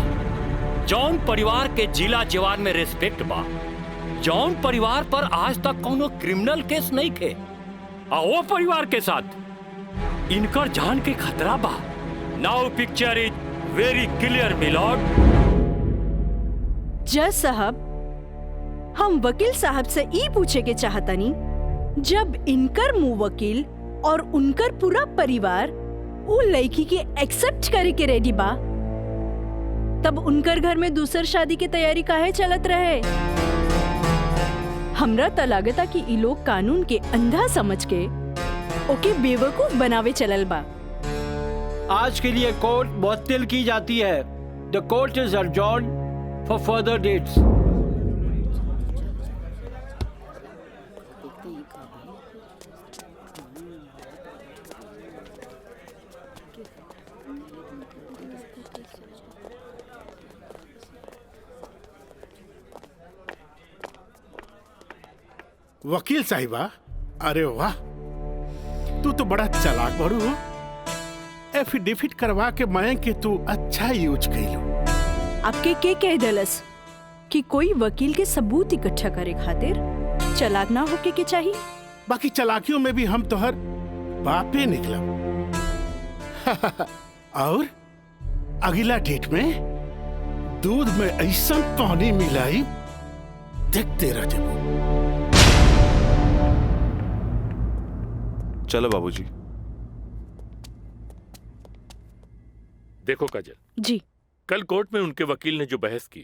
S12: जौन परिवार के जिला जवान में रिस्पेक्ट बा, जौन परिवार पर आज तक कोनो क्रिमिनल केस नहीं थे, और वो परिवार के साथ इनकर जान के खतरा बा। Now picture is very clear milord.
S1: जज साहब, हम वकील साहब से ई पूछे के चाहतनी, जब इनकर मुवक्किल और उनकर पूरा परिवार वो लड़की के एक्सेप्ट करे के रेडी बा, तब उनकर घर में दूसर शादी की तैयारी काहे चलत रहे? हमरा त लागता कि ई लोग कानून के अंधा समझ के ओके बेवकूफ बनावे चलल बा।
S10: आज के लिए कोर्ट मुअत्तल की जाती है। The court is adjourned for further dates.
S5: वकील साहिबा, अरे वाह, तू तो बड़ा चालाक बड़ू हो। एफिडेविट करवा के मैं कि तू अच्छा यूज कैलू।
S1: आपके के कह दलस कि कोई वकील के सबूत इकट्ठा करे खातिर चालाक ना होके के चाहिए?
S5: बाकी चालाकियों में भी हम तोहर बापे निकलब। और अगला डेट में दूध में ऐसा पानी मिलाई, देखते रह जाओ।
S8: चलो बाबूजी।
S17: देखो काजल
S1: जी,
S17: कल कोर्ट में उनके वकील ने जो बहस की,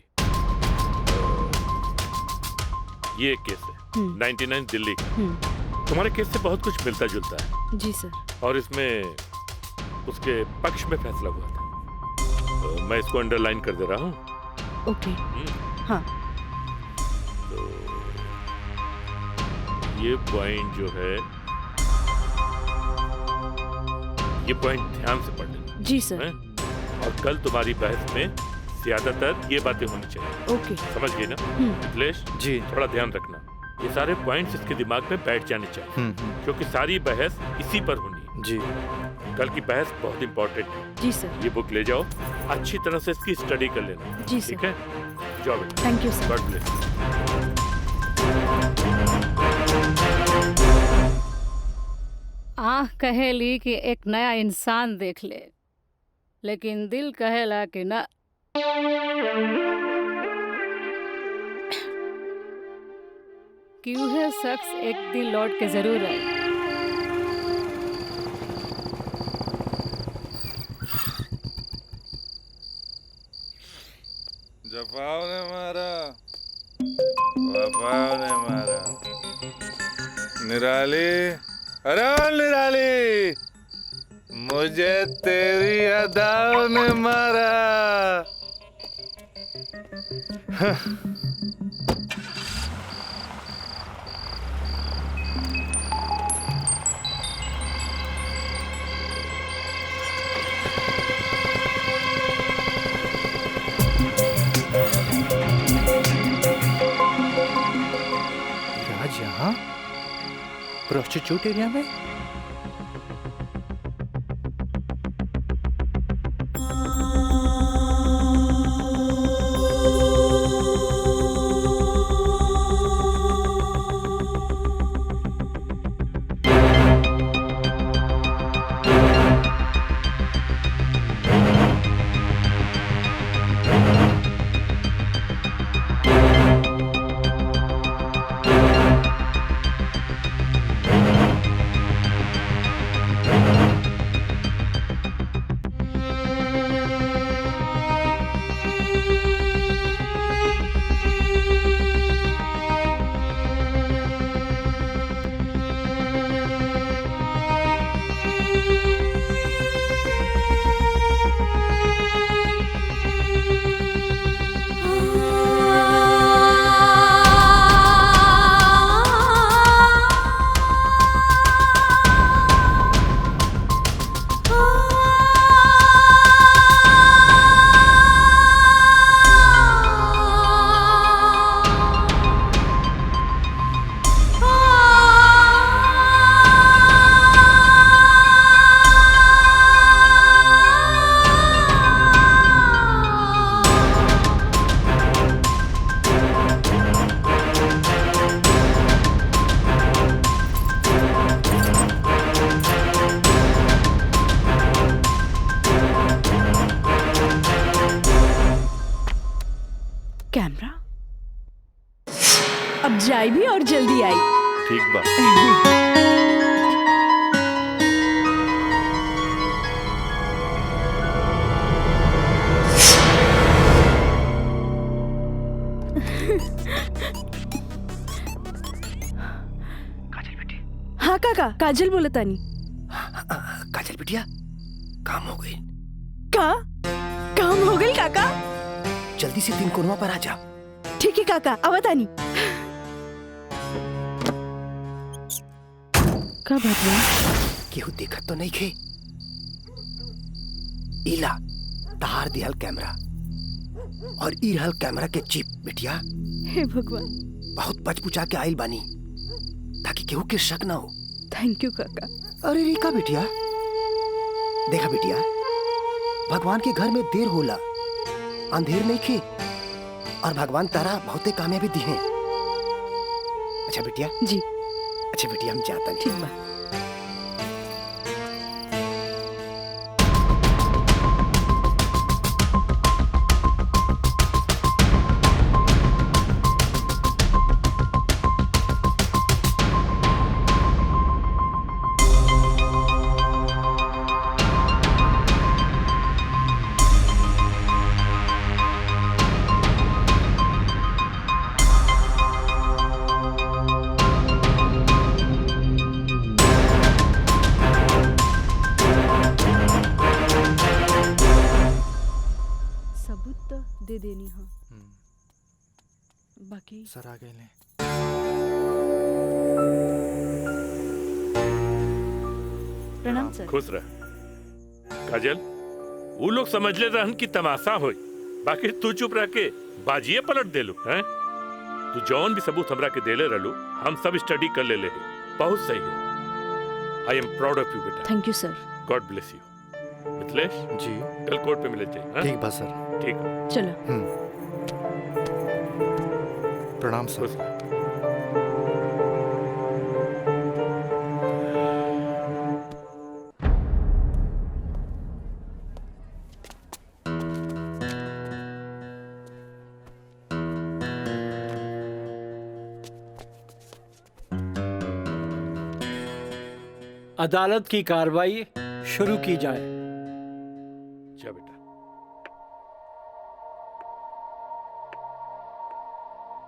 S17: ये एक केस है 99 दिल्ली का। तुम्हारे केस से बहुत कुछ मिलता जुलता है।
S1: जी सर।
S17: और इसमें उसके पक्ष में फैसला हुआ था। मैं इसको अंडरलाइन कर दे रहा हूँ।
S1: ओके। हाँ।
S17: तो ये पॉइंट जो है, ये पॉइंट ध्यान से पढ़ लेना।
S1: जी सर।
S17: और कल तुम्हारी बहस में ज्यादातर ये बातें होनी चाहिए।
S1: ओके।
S17: समझ गई ना मिथिलेश?
S8: जी।
S17: थोड़ा ध्यान रखना, ये सारे पॉइंट्स इसके दिमाग में बैठ जाने चाहिए, क्योंकि सारी बहस इसी पर होनी है।
S8: जी।
S17: कल की बहस बहुत इंपॉर्टेंट है।
S1: जी सर।
S17: ये बुक ले जाओ, अच्छी तरह से इसकी स्टडी कर लेना।
S1: जी सर।
S17: ठीक है, जाओ बेटा।
S1: Thank you sir.
S17: God bless.
S20: आँख कहेली कि एक नया इंसान देख ले, लेकिन दिल कहेला कि ना। कि वह शख्स एक दिन लौट के जरूर आए।
S8: जफाव ने मारा, वफाव ने मारा। निराली, अरे निराली, मुझे तेरी अदाओं ने मारा।
S4: प्रोस्टिट्यूट एरिया में?
S1: कैमरा अब जाए भी और जल्दी आई।
S8: ठीक बा।
S1: हाँ काका, काजल बोलतानी।
S13: काजल बिटिया, काम हो गई।
S1: काम हो गई काका?
S13: जल्दी से 3 कोनवा पर आ जा।
S1: ठीक है काका, आवतानी। का बात है?
S13: केहू देखत तो नहीं खे। इला तार दिहल कैमरा और ई रहल कैमरा के चिप बिटिया।
S1: हे भगवान,
S13: बहुत पचपुचा के आइल बानी ताकि केहू के शक ना हो।
S1: थैंक यू काका।
S13: अरे रिका बिटिया, देखा बिटिया, भगवान के घर में देर होला, अंधेर नहीं खे, और भगवान तारा बहुते कामयाबी दी है। अच्छा बिटिया
S1: जी।
S13: अच्छा बिटिया, हम जाता नहीं।
S1: ठीक बा। दे देनी हाँ। बाकी
S4: सर आ गए।
S1: प्रणाम सर।
S17: खुश रह काजल। वो लोग समझ ले रहन कि तमाशा होई, बाकी तू चुप रह के बाजिए पलट देलू हैं। तू जौन भी सबूत हमरा के देले रहलू, हम सब स्टडी कर ले बहुत सही है। I am proud of you बेटा।
S1: Thank you sir.
S17: God bless you. Mithilesh
S4: ji,
S17: कल कोर्ट पे मिले थे।
S4: ठीक बा सर।
S17: ठीक है,
S1: चलो।
S4: प्रणाम सर।
S15: अदालत की कार्रवाई शुरू की जाए।
S17: जा बेटा।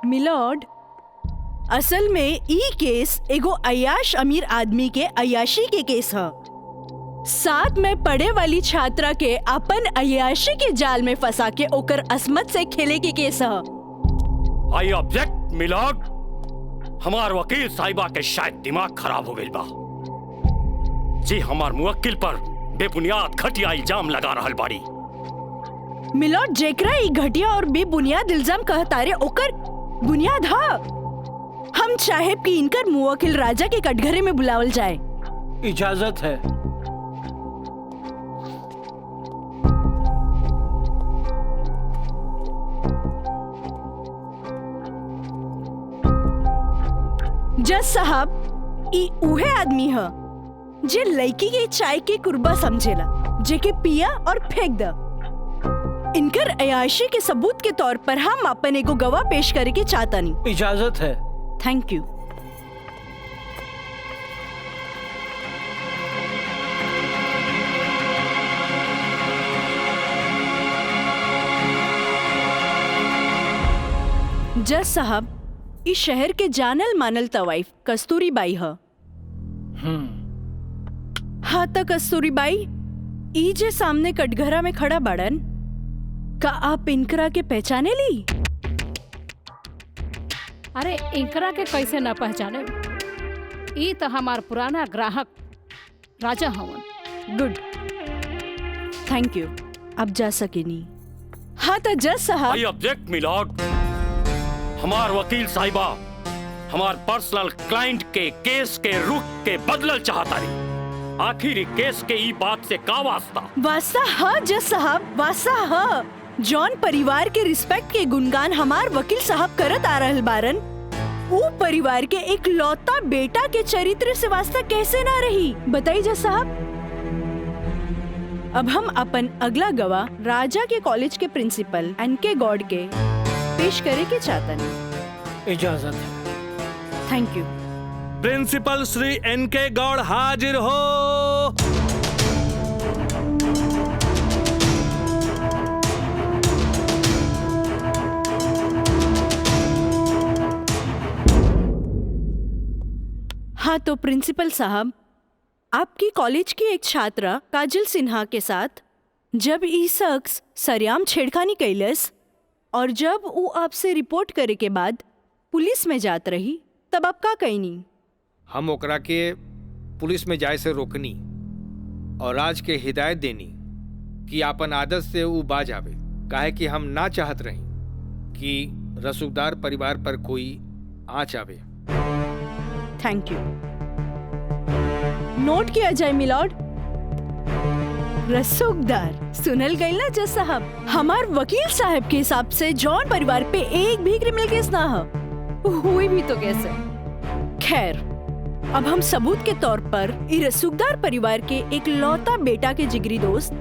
S1: मिलॉर्ड, असल में ई केस एगो अय्याश अमीर आदमी के अय्याशी के केस है। साथ में पढ़े वाली छात्रा के अपन अय्याशी के जाल में फंसा के ओकर असमत से खेले के केस है।
S12: I object milord. हमार वकील साहिबा के शायद दिमाग खराब हो गई बा जी। हमार मुवक्किल पर बेबुनियाद घटिया इल्जाम लगा रहल बाड़ी।
S1: मिलॉर्ड, जेकरा ई घटिया और बेबुनियाद इल्जाम कहतारे ओकर बुनियाद हा। हम चाहे कि इनकर मुवक्किल राजा के कटघरे में बुलावल जाए।
S10: इजाजत है।
S1: जज साहब, ई उहे आदमी ह जे लड़की के चाय के कुर्बा समझेला, जेके पिया और फेंक द। इनकर अयाशी के सबूत के तौर पर हम अपन एगो गवाह पेश करे के चाहतानी।
S10: इजाजत है।
S1: Thank you. जज साहब, इस शहर के जानल मानल तवाइफ कस्तूरी बाई ह। हाँ तो कस्तूरी बाई, ई जे सामने कटघरा में खड़ा बाड़न, का आप इनकरा के पहचाने ली?
S20: अरे इनकरा के कैसे न पहचाने? ई तो हमार पुराना ग्राहक राजा हवन।
S1: Good, thank you. अब जा सकेनी। हाँ तो जज साहब।
S12: I object milord. हमार वकील साहिबा हमार पर्सनल क्लाइंट के केस के रुख के बदलल चाहता रही। आखिर केस के ई बात से का वास्ता?
S1: वास्ता हाँ जज साहब, वास्ता हाँ। जॉन परिवार के रिस्पेक्ट के गुणगान हमार वकील साहब करत आ रहल बारन, वो परिवार के एक लौता बेटा के चरित्र से वास्ता कैसे ना रही? बताइए जज साहब। अब हम अपन अगला गवाह राजा के कॉलेज के प्रिंसिपल एनके गॉड के पेश करे के चाहतनी।
S10: इजाजत है।
S1: Thank you.
S21: प्रिंसिपल श्री एनके गौड़ हाजिर हो।
S1: हाँ तो प्रिंसिपल साहब, आपकी कॉलेज की एक छात्रा काजल सिन्हा के साथ जब ई शख्स सरेआम छेड़खानी कैलस और जब वो आपसे रिपोर्ट करे के बाद पुलिस में जात रही, तब आप का कहनी?
S16: हम ओकरा के पुलिस में जाए से रोकनी और राज के हिदायत देनी कि आपन आदत से वो बाज आवे, काहे कि हम ना चाहत रही कि रसूखदार परिवार पर कोई आँच आवे।
S1: Thank you. नोट किया जाए मिलॉर्ड। रसूखदार सुनल गई ना जज साहब? हमार वकील साहब के हिसाब से जॉन परिवार पे एक भी क्रिमिनल केस ना हुई भी तो कैसे? खैर, अब हम सबूत के तौर पर इस रसूखदार परिवार के एक लौता बेटा के जिगरी दोस्त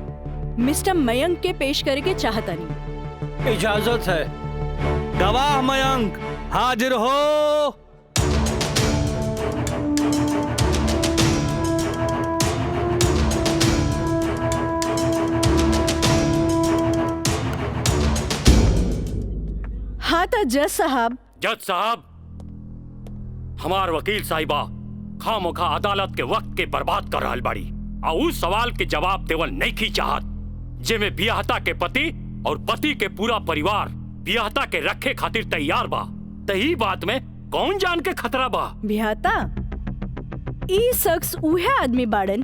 S1: मिस्टर मयंक के पेश करे के चाहता नहीं।
S10: इजाजत है।
S21: गवाह मयंक हाजिर हो।
S1: हाँ तो जज साहब।
S12: जज साहब, हमार वकील साहिबा खामोखा अदालत के वक्त के बर्बाद कर रहल बाड़ी और उस सवाल के जवाब देवल नहीं की चाहत जेमे बियाहता के पति और पति के पूरा परिवार बियाहता के रखे खातिर तैयार बा। तही बात में कौन जान के खतरा बा?
S1: बियाहता ई शख्स उहे आदमी बाड़न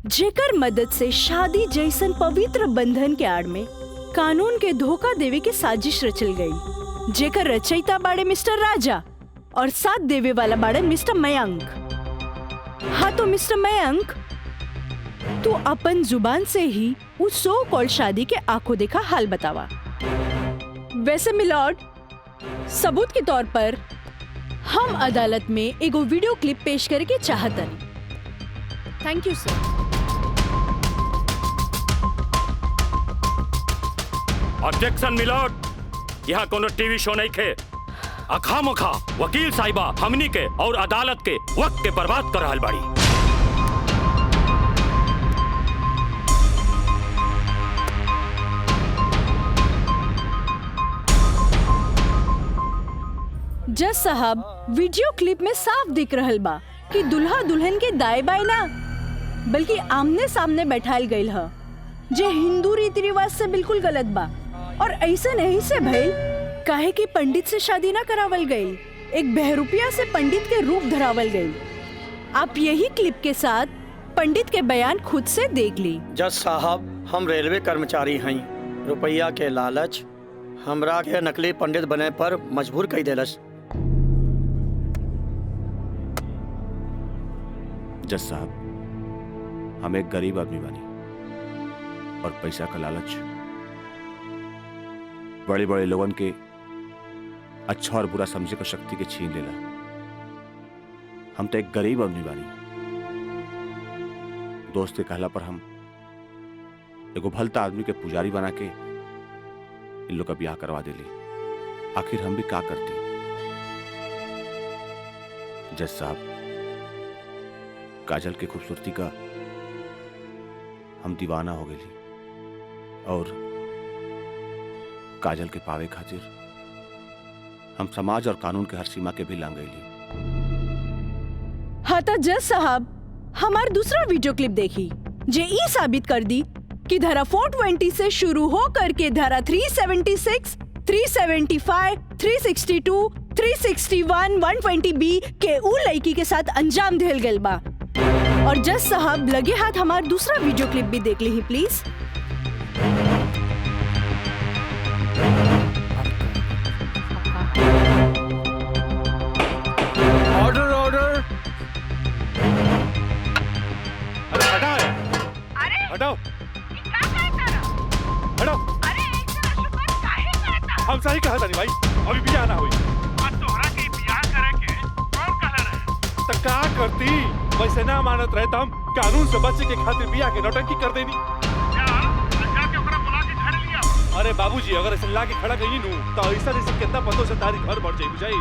S1: जेकर मदद से शादी जैसन पवित्र बंधन के आड़ में कानून के धोखा देवे के साजिश रचल गई, जेकर रचयिता बाड़े मिस्टर राजा और साथ देवे वाला बाड़न मिस्टर मयंक। हाँ तो मिस्टर मयंक, तू अपन जुबान से ही उस सो कॉल शादी के आंखों देखा हाल बतावा। वैसे मिलॉर्ड, सबूत के तौर पर हम अदालत में एगो वीडियो क्लिप पेश करके चाहतन। Thank you sir.
S12: Objection milord, यहाँ कोनो टीवी शो नहीं खे। अखामोखा वकील साहिबा हमनी के और अदालत के वक्त के बर्बाद कर रहल बाड़ी।
S1: जज साहब, वीडियो क्लिप में साफ दिख रहल बा कि दुल्हा दुल्हन के दाएं बाएं ना बल्कि आमने सामने बैठाल गईल ह, जे हिंदू रीति रिवाज से बिल्कुल गलत बा। और ऐसे नहीं से भइल काहे कि पंडित से शादी ना करावल गई, एक बहरूपिया से पंडित के रूप धरावल गई। आप यही क्लिप के साथ पंडित के बयान खुद से देख ली।
S10: जज साहब, हम रेलवे कर्मचारी हैं। रुपया के लालच हमरा के नकली पंडित बने पर मजबूर कर देलस।
S9: जज साहब, हम एक गरीब आदमी बानी और पैसा का लालच बड़े बड़े लोगन के अच्छा और बुरा समझे का शक्ति के छीन लेला। हम तो एक गरीब आदमी बानी। दोस्त के कहला पर हम एगो भलता आदमी के पुजारी बना के इन लोग का ब्याह करवा देली। आखिर हम भी क्या करती? जज साहब, काजल की खूबसूरती का हम दीवाना हो गई और काजल के पावे खातिर हम समाज और कानून के हर सीमा के भी लांग गईली।
S1: हाँ तो जज साहब, हमार दूसरा वीडियो क्लिप देखी जे ई साबित कर दी कि धारा 420 से शुरू हो करके धारा 376, 375, 362, 361, 120B के उ लड़की के साथ अंजाम दिल गल बा। और जज साहब लगे हाथ हमार दूसरा वीडियो क्लिप भी देख ली प्लीज।
S16: Order order.
S8: अरे हटाओ, हटाओ, हटाओ। हम सही कहा था भाई, अभी भी आना हुई तो क्या करती? वैसे ना मानत रहे तो हम कानून से बचे के खातिर बिया के नौटंकी कर देनी। अरे बाबूजी, अगर ऐसे ला के खड़ा कहीं नू तो ऐसा कितना पतों से तारी घर बढ़ जाए बुझाई।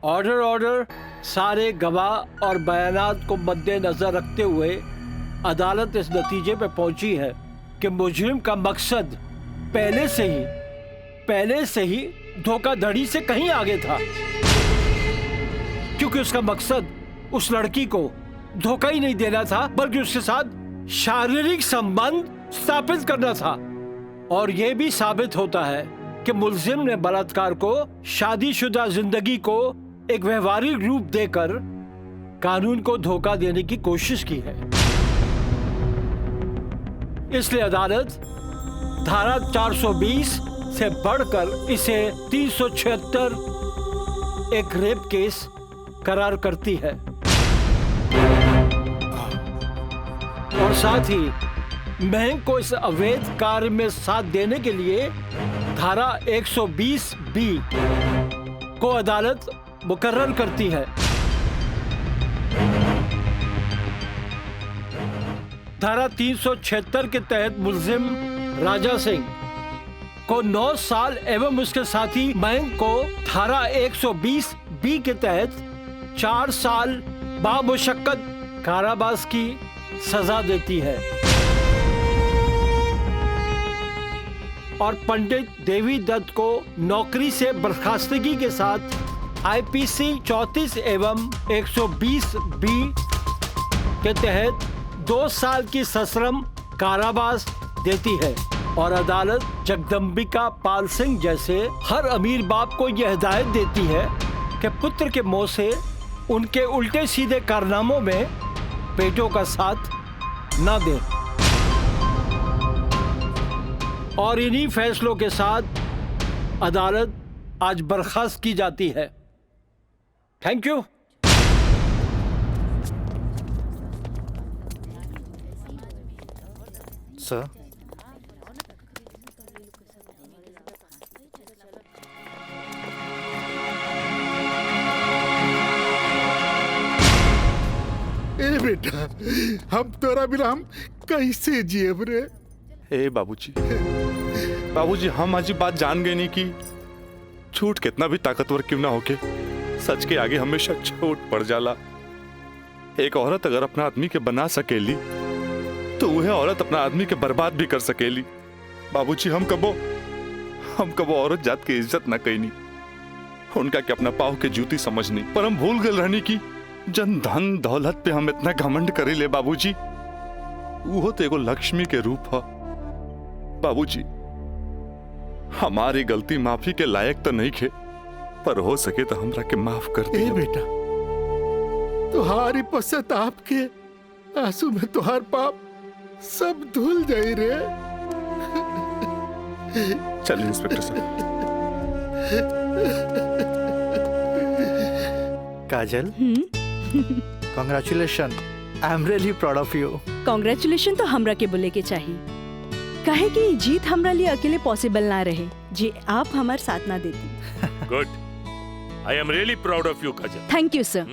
S15: Order order. सारे गवाह और बयानात को मद्देनजर रखते हुए अदालत इस नतीजे पे पहुंची है कि मुजरिम का मकसद पहले से ही धोखाधड़ी से कहीं आगे था, क्योंकि उसका मकसद उस लड़की को धोखा ही नहीं देना था बल्कि उसके साथ शारीरिक संबंध स्थापित करना था। और यह भी साबित होता है कि मुलजिम ने बलात्कार को शादीशुदा जिंदगी को एक व्यवहारिक रूप देकर कानून को धोखा देने की कोशिश की है। इसलिए अदालत धारा 420 से बढ़कर इसे 376 एक रेप केस करार करती है और साथ ही महंग को इस अवैध कार्य में साथ देने के लिए धारा 120B को अदालत मुकर्रर करती है। धारा 376 के तहत मुलजिम राजा सिंह को 9 साल एवं उसके साथी महंग को धारा 120B के तहत 4 साल बामुशक्कत कारावास की सजा देती है और पंडित देवी दत्त को नौकरी से बर्खास्तगी के साथ IPC 34 एवं 120B के तहत 2 साल की सश्रम कारावास देती है। और अदालत जगदम्बिका पाल सिंह जैसे हर अमीर बाप को यह हिदायत देती है कि पुत्र के मुंह से उनके उल्टे सीधे कारनामों में बेटों का साथ न दें। और इन्हीं फैसलों के साथ अदालत आज बर्खास्त की जाती है। Thank you.
S4: सर,
S5: ए बेटा, हम तोरा बिना हम कैसे जियब रे?
S8: ए बाबूजी, बाबूजी हम आज बात जान गए नहीं कि झूठ कितना भी ताकतवर क्यों ना होके सच के आगे हमेशा छोट पड़ जाला। एक औरत अगर अपना आदमी के बना सकेली तो वह औरत अपना आदमी के बर्बाद भी कर सकेली। बाबूजी हम कबो औरत जात की इज्जत ना कईनी, उनका के अपना पाव के जूती समझनी, पर हम भूल गए रहनी की जन धन दौलत पे हम इतना घमंड करी ले। बाबूजी वो तो एगो लक्ष्मी के रूप है। बाबूजी हमारी गलती माफी के लायक तो नहीं खे, पर हो सके तो हमरा के माफ कर दे।
S5: बेटा, तुम्हारी पश्चाताप के आंसू में तुहार पाप सब धुल जाई रे।
S8: चलिए इंस्पेक्टर साहब।
S4: Kajal, congratulation, I am really proud of you.
S1: Congratulation तो हमरा के बोले के चाहिए, काहे कि जीत हमरा लिए अकेले पॉसिबल ना रहे जी आप हमार साथ ना देती।
S17: Good, I am really proud of you Kajal.
S1: Thank you sir.